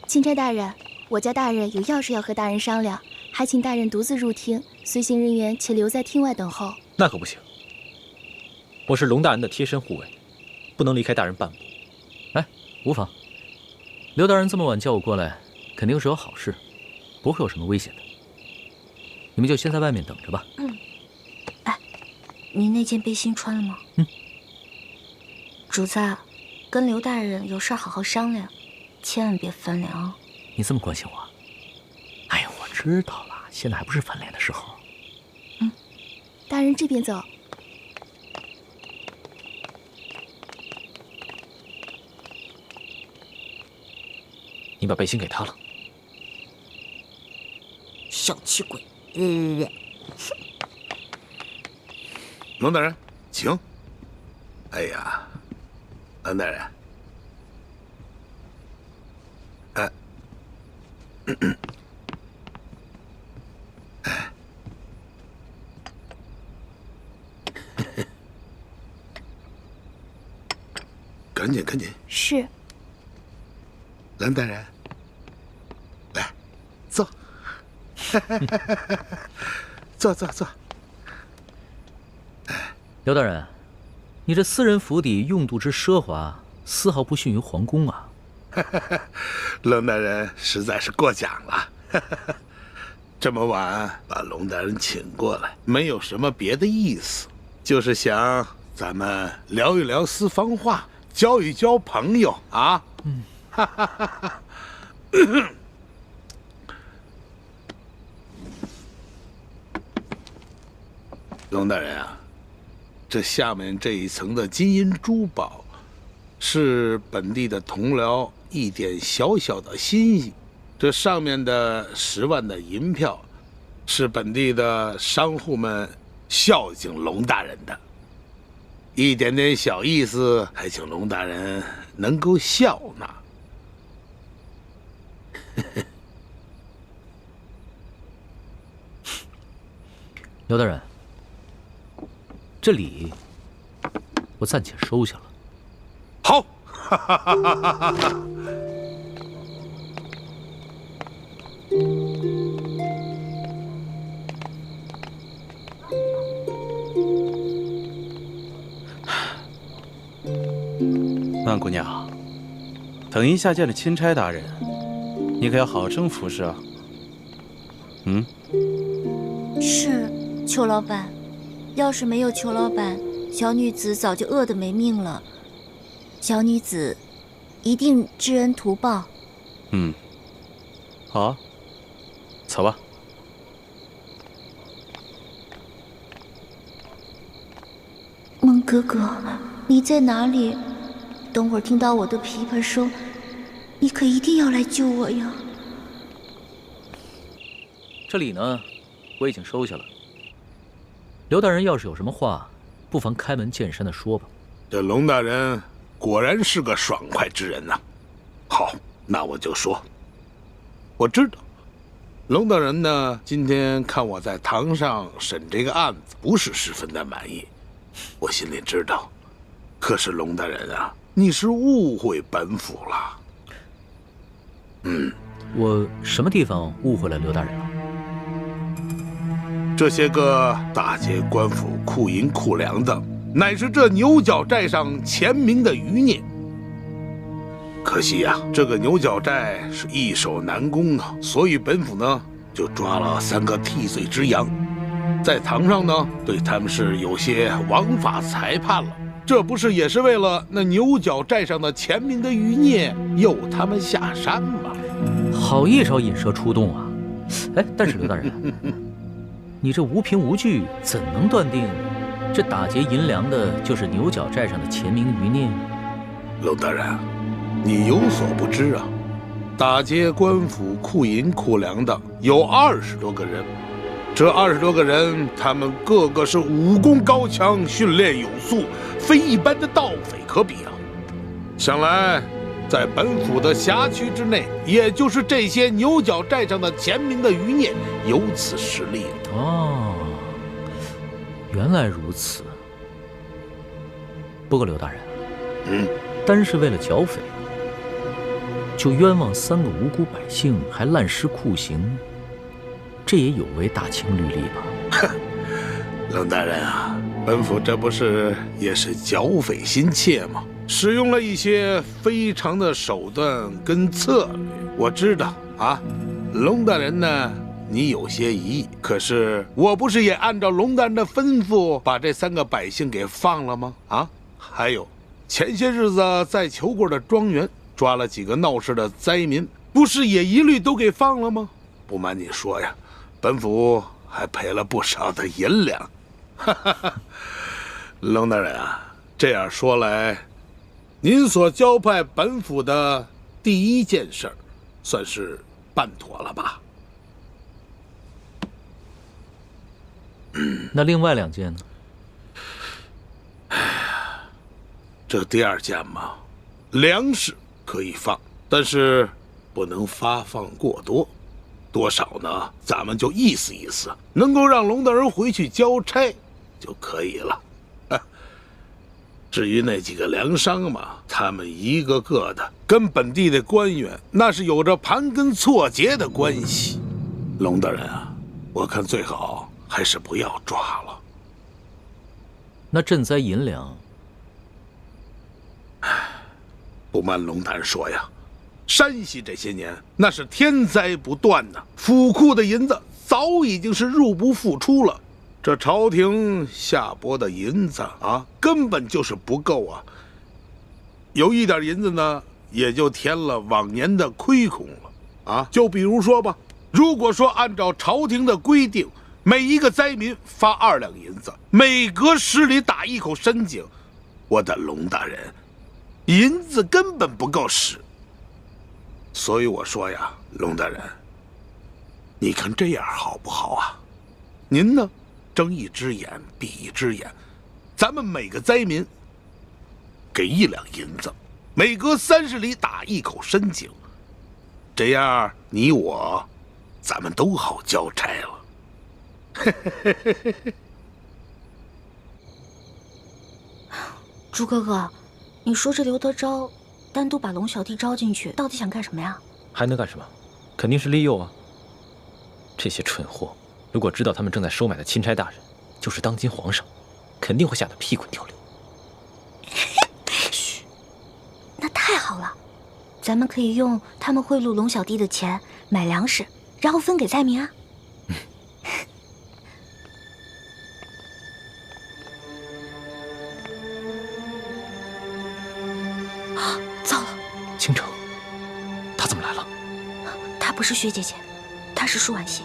钦差大人，我家大人有要事要和大人商量，还请大人独自入厅，随行人员且留在厅外等候。那可不行，我是龙大人的贴身护卫，不能离开大人半步。哎，无妨。刘大人这么晚叫我过来，肯定是有好事，不会有什么危险的。你们就先在外面等着吧。哎，你那件背心穿了吗？主子，跟刘大人有事好好商量，千万别翻脸啊！你这么关心我？哎呀，我知道了，现在还不是翻脸的时候。大人这边走。你把背心给他了。小气鬼！龙大人，请。哎呀，龙大人，赶紧赶紧。是。蓝大人，来，坐。坐坐坐。刘大人，你这私人府邸用度之奢华，丝毫不逊于皇宫啊！龙大人实在是过奖了。这么晚把龙大人请过来，没有什么别的意思，就是想咱们聊一聊私房话，交一交朋友啊。龙大人啊，这下面这一层的金银珠宝，是本地的同僚一点小小的心意。这上面的10万的银票，是本地的商户们孝敬龙大人的，一点点小意思，还请龙大人能够笑纳。刘大人，这礼我暂且收下了。好。万姑娘，等一下见了钦差大人，你可要好生服侍啊。是，裘老板。要是没有裘老板，小女子早就饿得没命了。小女子一定知恩图报。好啊，走吧。孟哥哥，你在哪里？等会儿听到我的琵琶声，你可一定要来救我呀！这礼呢，我已经收下了。刘大人要是有什么话，不妨开门见山的说吧。这龙大人果然是个爽快之人呐。好，那我就说，我知道，龙大人呢，今天看我在堂上审这个案子，不是十分的满意，我心里知道。可是龙大人啊，你是误会本府了。我什么地方误会了刘大人了？这些个打劫官府库银库粮的，乃是这牛角寨上前明的余孽。可惜呀，这个牛角寨是易守难攻啊，所以本府呢就抓了3个替罪之羊，在堂上呢对他们是有些枉法裁判了。这不是也是为了那牛角寨上的前明的余孽诱他们下山吗？好一招引蛇出洞啊！哎，但是刘大人，你这无凭无据，怎能断定这打劫银粮的就是牛角寨上的前明余孽？龙大人，你有所不知啊，打劫官府库银库粮的有20多个人，这20多个人，他们个个是武功高强，训练有素，非一般的盗匪可比啊！想来，在本府的辖区之内，也就是这些牛角寨上的前明的余孽有此实力。哦，原来如此。不过刘大人，单是为了剿匪，就冤枉3个无辜百姓，还滥施酷刑，这也有违大清律例吧？冷大人啊，本府这不是也是剿匪心切吗？使用了一些非常的手段跟策略。我知道啊，龙大人呢，你有些疑义，可是我不是也按照龙大人的吩咐把这3个百姓给放了吗？啊，还有前些日子在裘贵的庄园抓了几个闹事的灾民，不是也一律都给放了吗？不瞒你说呀，本府还赔了不少的银两。龙大人啊，这样说来，您所交派本府的第1件事儿，算是办妥了吧？那另外2件呢？这第2件嘛，粮食可以放，但是不能发放过多，多少呢？咱们就意思意思，能够让龙大人回去交差就可以了。至于那几个粮商嘛，他们一个个的跟本地的官员那是有着盘根错节的关系。龙大人啊，我看最好还是不要抓了。那赈灾银两，不瞒龙大人说呀，山西这些年那是天灾不断呐，府库的银子早已经是入不敷出了。这朝廷下拨的银子啊，根本就是不够啊。有一点银子呢，也就填了往年的亏空了啊。就比如说吧，如果说按照朝廷的规定，每一个灾民发2两银子，每隔10里打一口深井，我的龙大人，银子根本不够使。所以我说呀，龙大人，你看这样好不好啊？您呢，睁一只眼闭一只眼，咱们每个灾民给1两银子，每隔30里打一口深井，这样你我咱们都好交差了。朱哥哥，你说这刘德昭单独把龙小弟招进去，到底想干什么呀？还能干什么？肯定是利诱啊！这些蠢货，如果知道他们正在收买的钦差大人就是当今皇上，肯定会吓得屁滚尿流。嘘，那太好了，咱们可以用他们贿赂龙小弟的钱买粮食，然后分给灾民啊。糟了，倾城，他怎么来了？她不是薛姐姐，她是舒婉欣。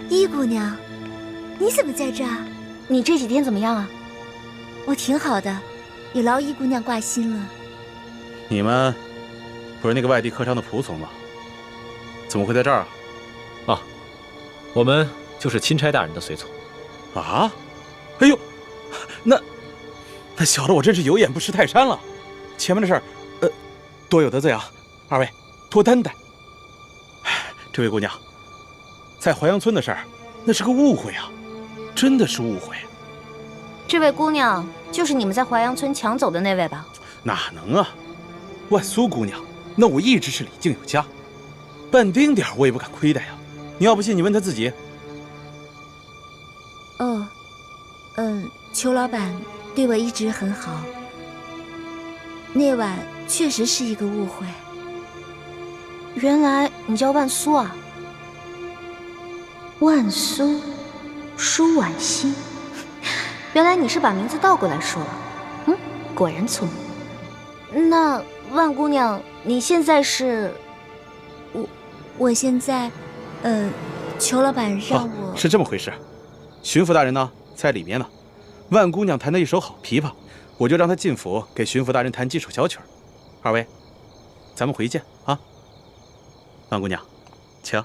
依姑娘，你怎么在这儿？你这几天怎么样啊？我挺好的，有劳依姑娘挂心了。你们不是那个外地客商的仆从吗？怎么会在这儿啊？啊，我们就是钦差大人的随从。啊？哎呦，那小的我真是有眼不识泰山了。前面的事儿，多有得罪啊！二位多担待。这位姑娘，在淮阳村的事儿，那是个误会啊，真的是误会。这位姑娘就是你们在淮阳村抢走的那位吧？哪能啊！万苏姑娘，那我一直是礼敬有加，半丁点我也不敢亏待呀。你要不信，你问他自己。哦，裘老板对我一直很好。那晚确实是一个误会。原来你叫万苏啊？万苏，舒婉欣。原来你是把名字倒过来说了。果然聪明。那万姑娘，你现在是？我现在，裘老板让我。是这么回事。巡抚大人呢，在里面呢。万姑娘弹得一手好琵琶，我就让她进府给巡抚大人弹几首小曲儿。二位，咱们回见啊。万姑娘，请。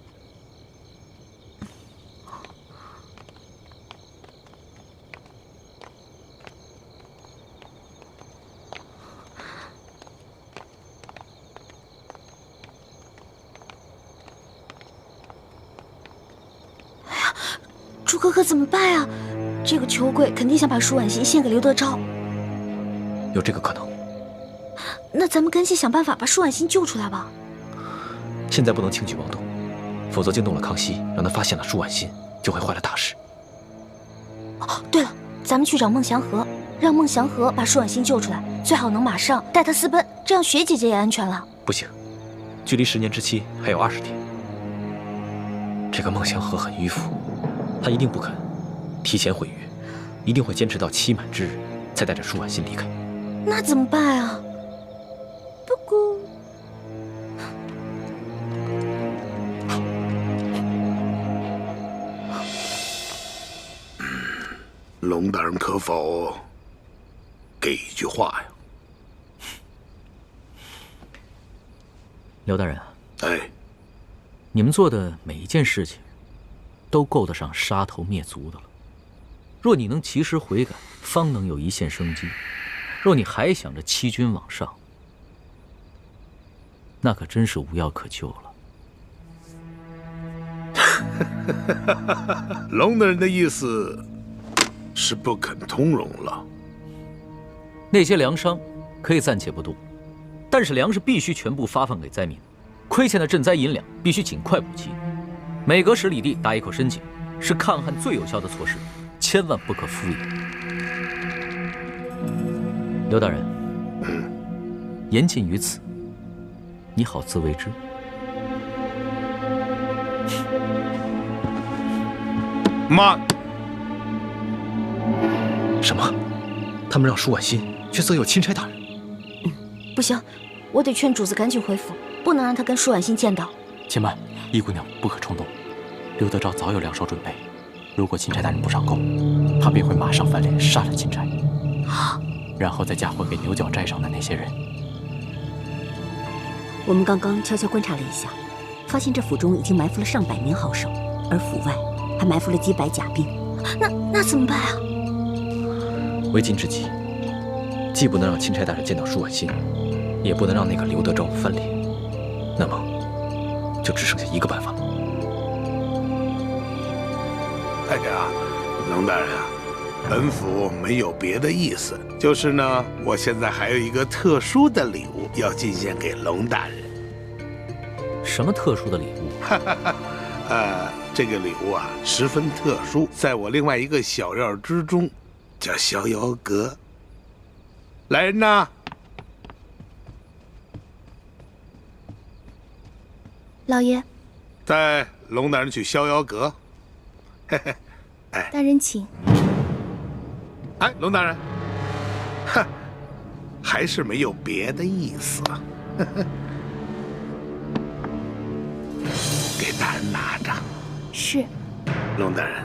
朱哥哥怎么办呀？这个裘贵肯定想把舒婉欣献给刘德昭，有这个可能。那咱们赶紧想办法把舒婉欣救出来吧。现在不能轻举妄动，否则惊动了康熙，让他发现了舒婉欣，就会坏了大事。哦，对了，咱们去找孟祥和，让孟祥和把舒婉欣救出来，最好能马上带她私奔，这样雪姐姐也安全了。不行，距离10年之期还有20天。这个孟祥和很迂腐，他一定不肯提前毁约，一定会坚持到期满之日才带着舒婉欣离开。那怎么办啊？不过，龙大人可否给一句话呀？刘大人，哎，你们做的每一件事情，都够得上杀头灭族的了。若你能及时悔改，方能有一线生机；若你还想着欺君罔上，那可真是无药可救了。龙大人的意思是不肯通融了。那些粮商可以暂且不动，但是粮食必须全部发放给灾民，亏欠的赈灾银两必须尽快补齐。每隔10里地打一口深井，是抗旱最有效的措施，千万不可敷衍。刘大人，言尽于此，你好自为之。慢！什么？他们让舒婉欣去色诱钦差大人？不行，我得劝主子赶紧回府，不能让他跟舒婉欣见到。且慢，易姑娘不可冲动。刘德昭早有2手准备，如果钦差大人不上供，他便会马上翻脸杀了钦差，然后再嫁祸给牛角寨上的那些人。我们刚刚悄悄观察了一下，发现这府中已经埋伏了上百名好手，而府外还埋伏了几百甲兵。那怎么办啊？为今之计，既不能让钦差大人见到舒婉欣，也不能让那个刘德昭翻脸，那么就只剩下一个办法了。哎呀，龙大人啊，本府没有别的意思，就是呢，我现在还有一个特殊的礼物要进献给龙大人。什么特殊的礼物？这个礼物啊十分特殊，在我另外一个小院之中，叫逍遥阁。来人呐！老爷，带龙大人去逍遥阁。嘿嘿，哎，大人请。哎，龙大人，哼，还是没有别的意思。给大人拿着。是。龙大人，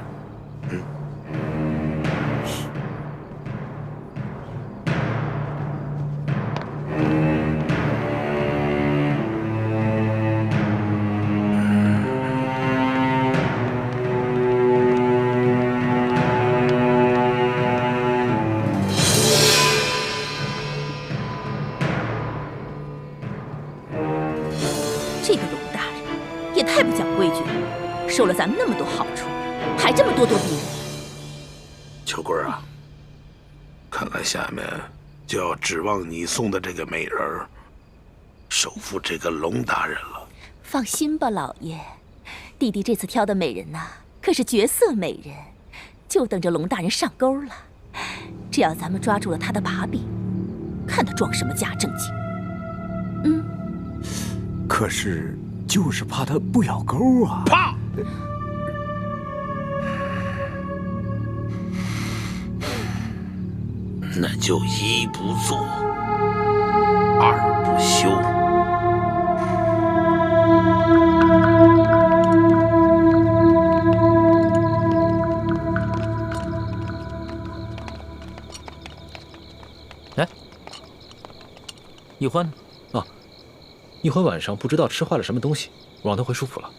这个龙大人也太不讲规矩了，受了咱们那么多好处，还这么咄咄逼人。秋桂啊，看来下面就要指望你送的这个美人儿收服这个龙大人了。放心吧，老爷，弟弟这次挑的美人呐，可是绝色美人，就等着龙大人上钩了。只要咱们抓住了他的把柄，看他装什么假正经。可是就是怕他不咬钩啊！怕！那就一不做，二不休。哎，易欢呢？啊，易欢晚上不知道吃坏了什么东西，我让他回舒府了。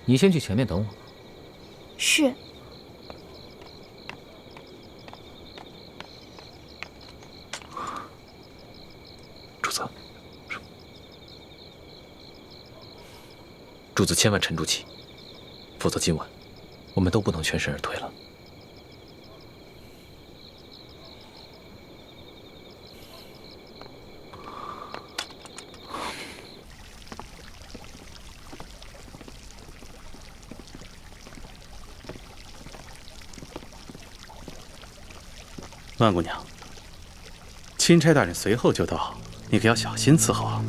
你先去前面等我。是。主子，主子千万沉住气，否则今晚我们都不能全身而退了。万姑娘，钦差大人随后就到，你可要小心伺候啊。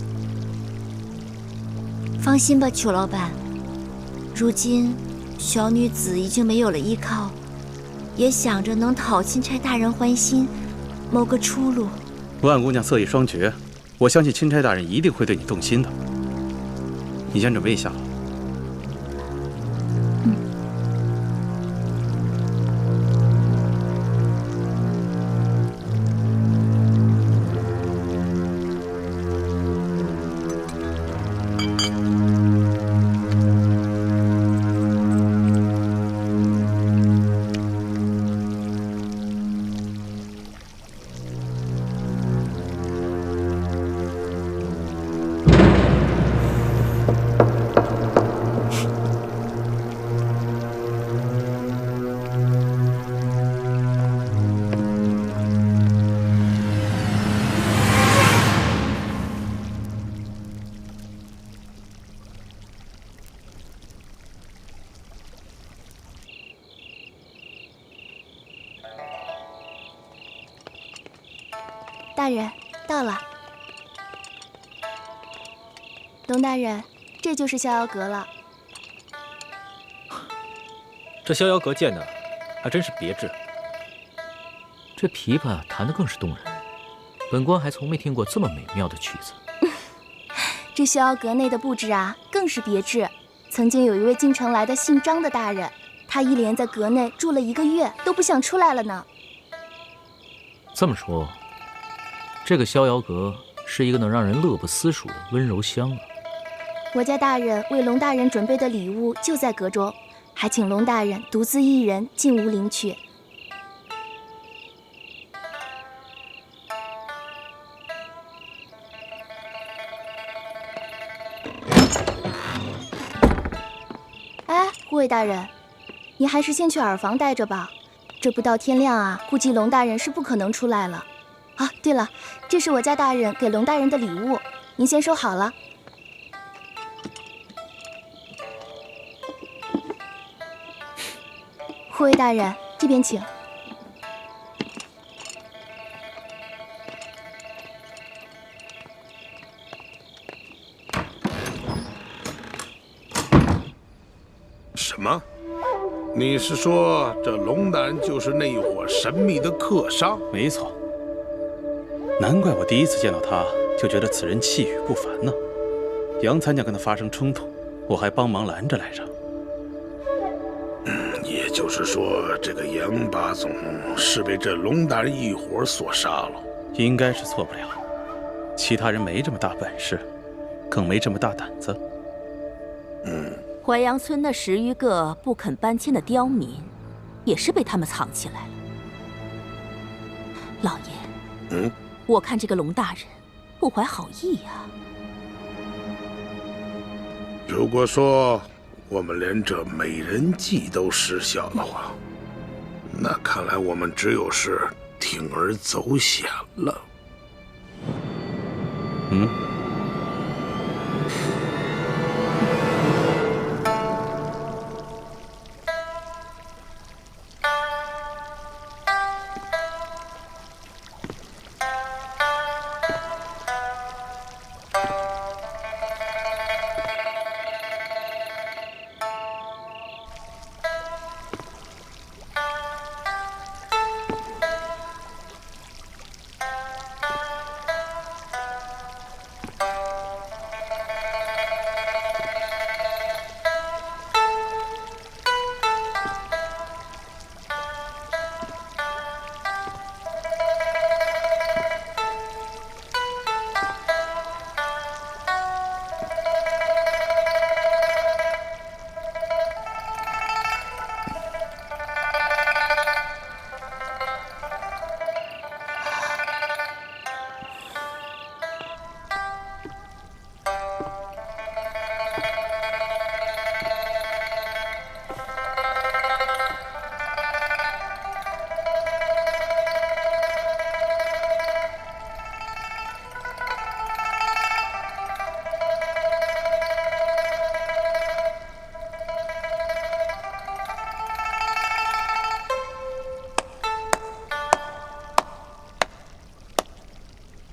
放心吧，裘老板。如今小女子已经没有了依靠，也想着能讨钦差大人欢心，谋个出路。万姑娘色艺双绝，我相信钦差大人一定会对你动心的。你先准备一下。大人，到了。龙大人，这就是逍遥阁了。这逍遥阁建的还真是别致，这琵琶弹得更是动人。本官还从没听过这么美妙的曲子。这逍遥阁内的布置啊，更是别致。曾经有一位进城来的姓张的大人，他一连在阁内住了1个月，都不想出来了呢。这么说，这个逍遥阁是一个能让人乐不思蜀的温柔乡啊。我家大人为龙大人准备的礼物就在阁中，还请龙大人独自一人进屋领取。哎，护卫大人，你还是先去耳房待着吧。这不到天亮啊，估计龙大人是不可能出来了。啊，对了，这是我家大人给龙大人的礼物，您先收好了。护卫大人，这边请。什么？你是说这龙大人就是那一伙神秘的客商？没错。难怪我第一次见到他就觉得此人气宇不凡呢。杨参将跟他发生冲突，我还帮忙拦着来着。也就是说，这个杨八总是被这龙大人一伙所杀了？应该是错不了。其他人没这么大本事，更没这么大胆子。淮阳村那10余个不肯搬迁的刁民，也是被他们藏起来了。老爷，我看这个龙大人不怀好意呀。如果说我们连这美人计都失效的话，那看来我们只有是铤而走险了。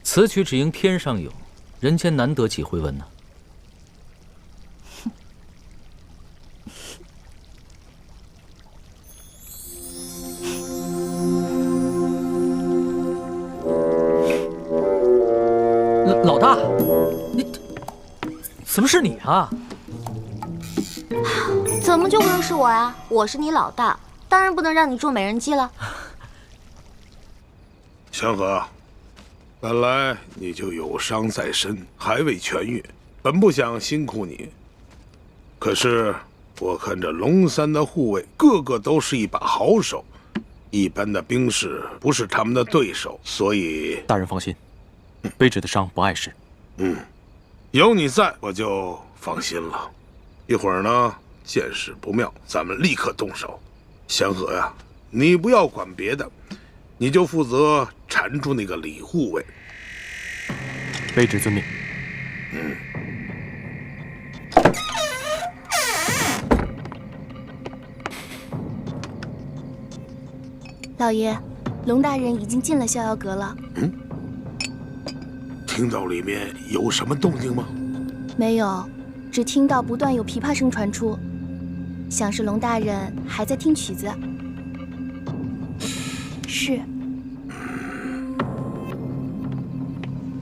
此曲只应天上有，人间难得几回闻呢。老大，你怎么是你啊？怎么就不能是我呀？我是你老大，当然不能让你做美人计了。祥和。本来你就有伤在身，还未痊愈，本不想辛苦你。可是我看这龙山的护卫个个都是一把好手，一般的兵士不是他们的对手，所以大人放心，卑职的伤不碍事。有你在，我就放心了。一会儿呢，见势不妙，咱们立刻动手。祥和呀，你不要管别的。你就负责缠住那个李护卫。卑职遵命。老爷，龙大人已经进了逍遥阁了。听到里面有什么动静吗？没有，只听到不断有琵琶声传出，想是龙大人还在听曲子。是。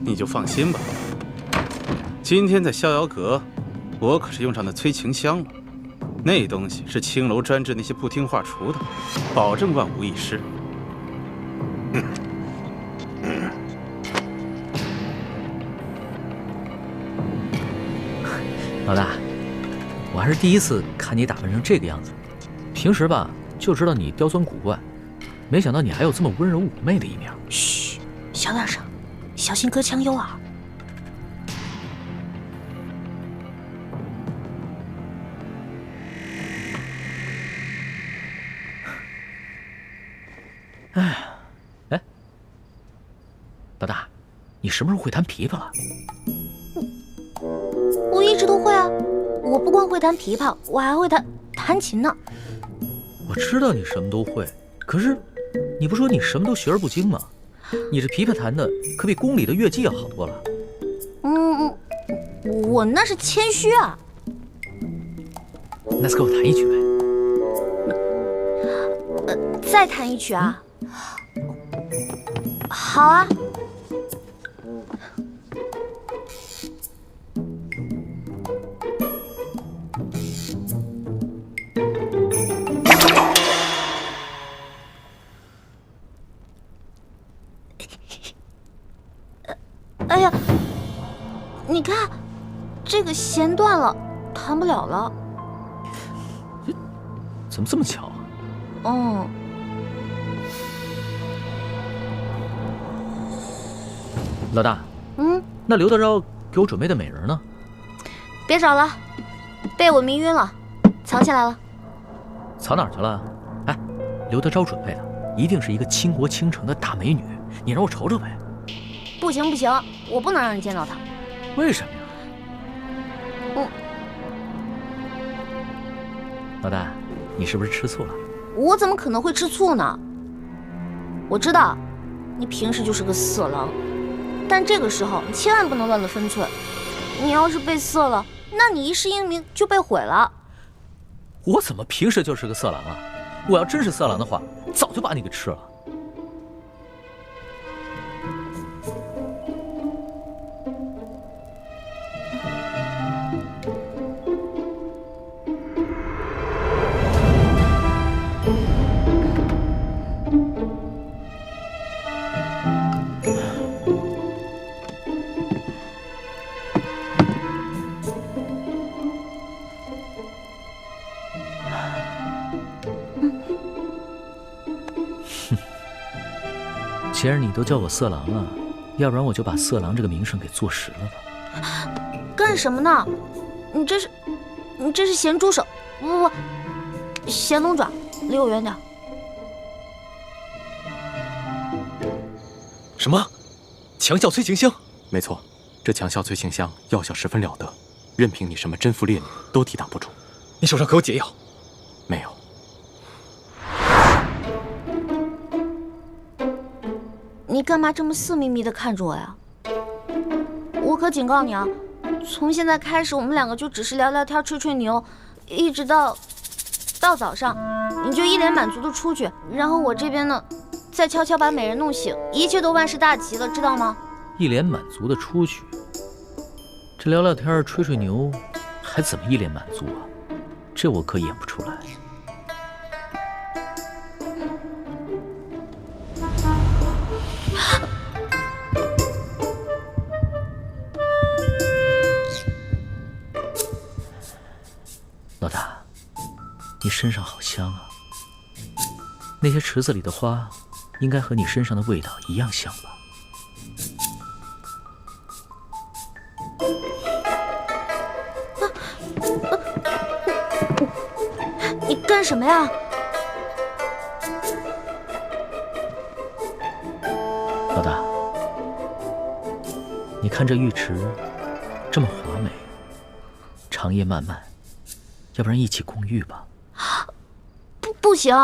你就放心吧。今天在逍遥阁，我可是用上那催情香了。那东西是青楼专治那些不听话厨的，保证万无一失。老大，我还是第一次看你打扮成这个样子。平时吧，就知道你刁钻古怪，没想到你还有这么温柔妩媚的一面。嘘，小点声，小心隔墙有耳。哎，老大，你什么时候会弹琵琶了？我一直都会啊，我不光会弹琵琶，我还会弹琴呢。我知道你什么都会，可是你不说你什么都学而不精吗？你这琵琶弹的可比宫里的乐伎要好多了。我那是谦虚啊。那再给我弹一曲呗。再弹一曲啊？好啊。哎呀，你看，这个弦断了，弹不了了。怎么这么巧啊？老大，那刘德昭给我准备的美人呢？别找了，被我迷晕了，藏起来了。藏哪儿去了？哎，刘德昭准备的，一定是一个倾国倾城的大美女，你让我瞅瞅呗。不行不行，我不能让你见到她。为什么呀？老大，你是不是吃醋了？我怎么可能会吃醋呢？我知道，你平时就是个色狼，但这个时候你千万不能乱了分寸。你要是被色了，那你一世英名就被毁了。我怎么平时就是个色狼啊？我要真是色狼的话，早就把你给吃了。既然你都叫我色狼了，要不然我就把色狼这个名声给坐实了吧。干什么呢？你这是咸猪手，不，咸龙爪，离我远点。什么？强效催情香？没错，这强效催情香药效十分了得，任凭你什么贞妇烈女都抵挡不住。你手上可有解药？没有。你干嘛这么色眯眯的看着我呀？我可警告你啊，从现在开始我们两个就只是聊聊天、吹吹牛，一直到早上，你就一脸满足的出去，然后我这边呢，再悄悄把美人弄醒，一切都万事大吉了，知道吗？一脸满足的出去，这聊聊天、吹吹牛，还怎么一脸满足啊？这我可演不出来。老大，你身上好香啊！那些池子里的花，应该和你身上的味道一样香吧？你干什么呀？老大，你看这浴池这么华美，长夜漫漫，要不然一起共浴吧？不行！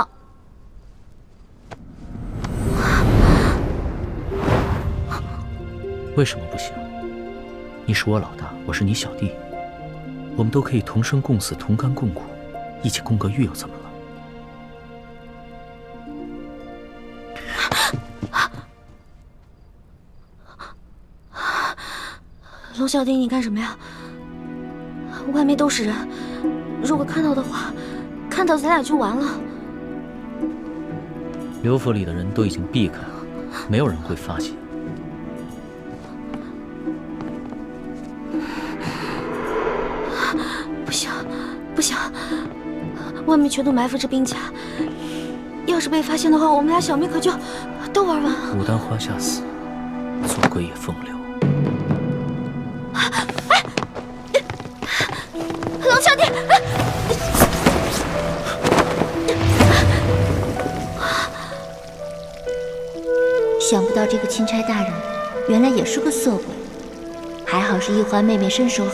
为什么不行？你是我老大，我是你小弟，我们都可以同生共死，同甘共苦，一起共个浴又怎么了？龙小弟，你干什么呀？外面都是人，如果看到的话，看到咱俩就完了。刘府里的人都已经避开了，没有人会发现。不行，不行，外面全都埋伏着兵甲，要是被发现的话，我们俩小命可就都玩完了。牡丹花下死，做鬼也风流。龙小弟，想不到这个钦差大人原来也是个色鬼，还好是一环妹妹身手好，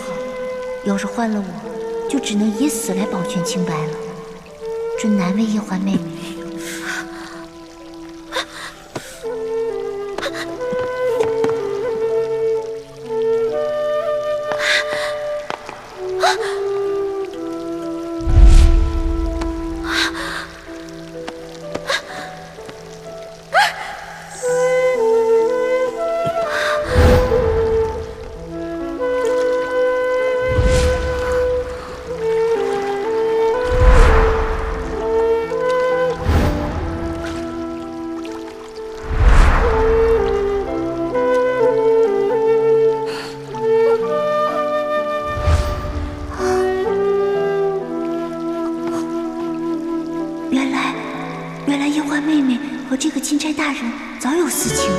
要是换了我，就只能以死来保全清白了，真难为一环妹妹。原来樱花妹妹和这个钦差大人早有私情。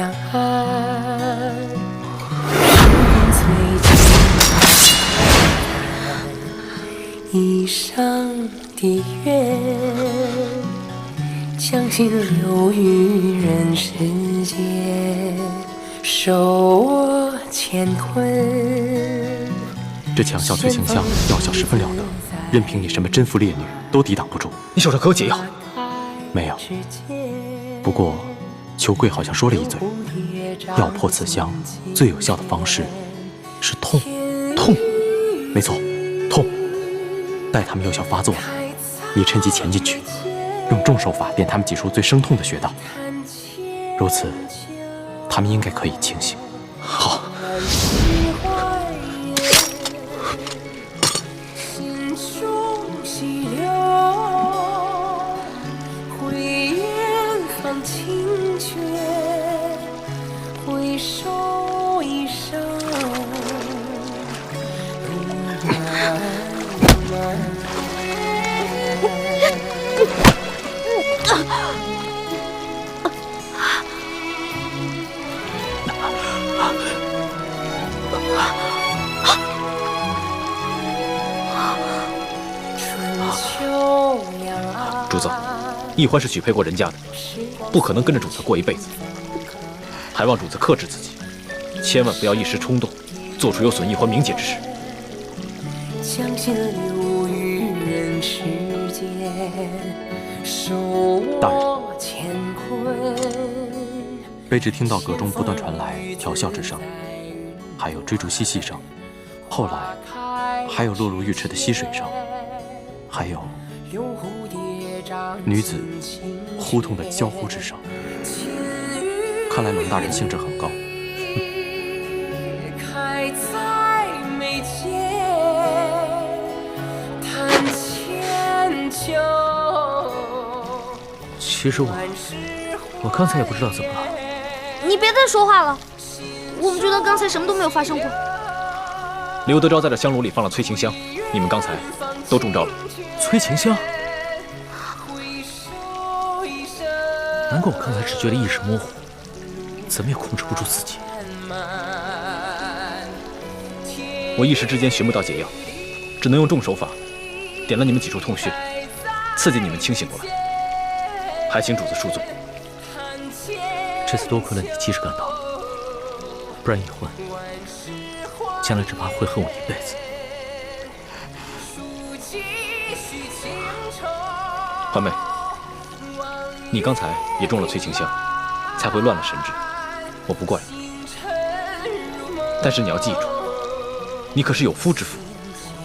两岸，时光催尽一生的缘，将心留于人世间，手握乾坤。这强效催情香药效十分了得，任凭你什么贞妇烈女都抵挡不住。你手上可有解药？没有。不过，裘贵好像说了一嘴，要破此香，最有效的方式是痛。痛，没错，痛。待他们药效发作了，你趁机潜进去，用重手法电他们几处最生痛的穴道。如此，他们应该可以清醒。好。主子，易欢是许配过人家的，不可能跟着主子过一辈子。还望主子克制自己，千万不要一时冲动，做出有损易欢名节之事。将心留于人世间，手握乾坤。卑职听到阁中不断传来调笑之声，还有追逐嬉戏声，后来还有落入浴池的溪水声，还有女子呼痛的娇呼之声。看来龙大人兴致很高。开在眉间，弹千秋。其实我刚才也不知道怎么了。你别再说话了，我们觉得刚才什么都没有发生过。刘德昭在这香炉里放了催情香，你们刚才都中招了。催情香？难怪我刚才只觉得意识模糊，怎么也控制不住自己。我一时之间寻不到解药，只能用重手法点了你们几处痛穴，刺激你们清醒过来。还请主子恕罪。这次多亏了你及时赶到，不然易欢将来只怕会恨我一辈子。欢妹，你刚才也中了催情香，才会乱了神智，我不怪你。但是你要记住，你可是有夫之妇，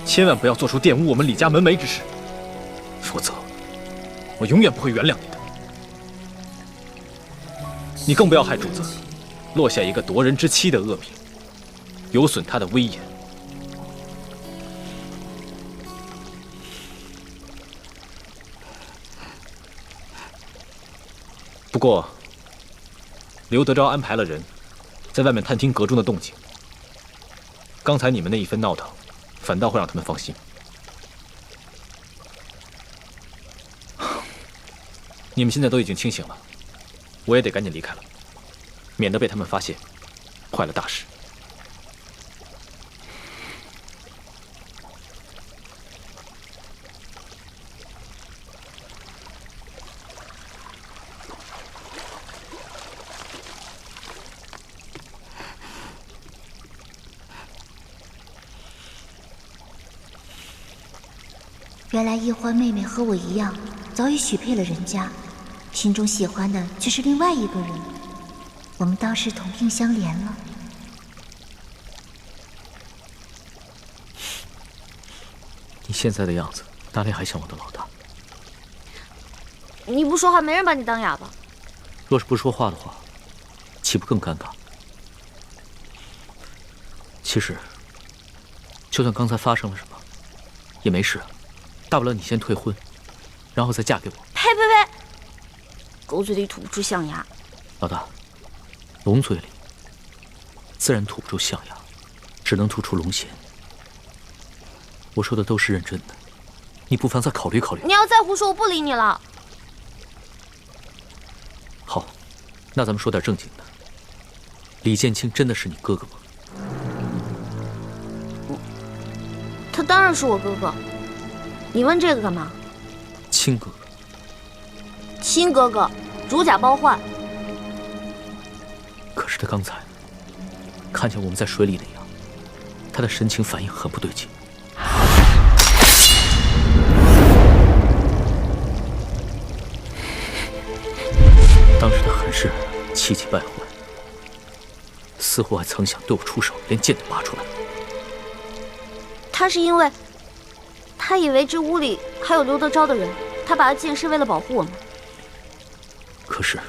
千万不要做出玷污我们李家门楣之事，否则我永远不会原谅你的。你更不要害主子落下一个夺人之妻的恶名，有损他的威严。不过，刘德昭安排了人在外面探听阁中的动静。刚才你们那一番闹腾，反倒会让他们放心。你们现在都已经清醒了，我也得赶紧离开了，免得被他们发现，坏了大事。原来易欢妹妹和我一样，早已许配了人家，心中喜欢的却是另外一个人。我们倒是同病相怜了。你现在的样子，哪里还像我的老大？你不说话，没人把你当哑巴。若是不说话的话，岂不更尴尬？其实，就算刚才发生了什么，也没事。大不了你先退婚，然后再嫁给我。呸呸呸！狗嘴里吐不出象牙。老大，龙嘴里自然吐不出象牙，只能吐出龙涎。我说的都是认真的，你不妨再考虑考虑。你要再胡说，我不理你了。好，那咱们说点正经的。李建清真的是你哥哥吗？他当然是我哥哥。你问这个干嘛？亲哥哥。亲哥哥，如假包换。可是他刚才看见我们在水里那样，他的神情反应很不对劲。当时他很是气急败坏，似乎还曾想对我出手，连剑都拔出来。他是因为他以为这屋里还有刘德昭的人，他拔剑是为了保护我们。可是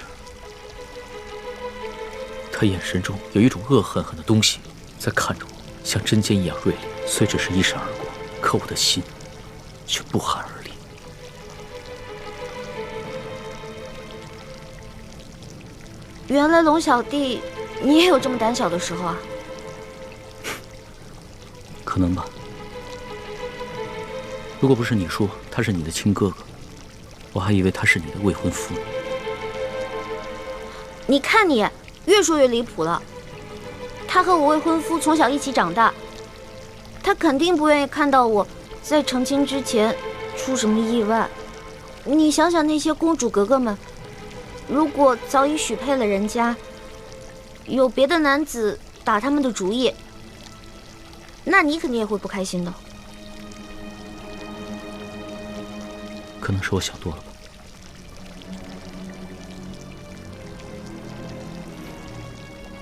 他眼神中有一种恶狠狠的东西在看着我，像针尖一样锐利。虽只是一闪而过，可我的心却不寒而栗。原来龙小弟，你也有这么胆小的时候啊？可能吧。如果不是你说他是你的亲哥哥，我还以为他是你的未婚夫呢。你看你，越说越离谱了。他和我未婚夫从小一起长大，他肯定不愿意看到我在成亲之前出什么意外。你想想那些公主格格们，如果早已许配了人家，有别的男子打他们的主意，那你肯定也会不开心的。可能是我想多了吧。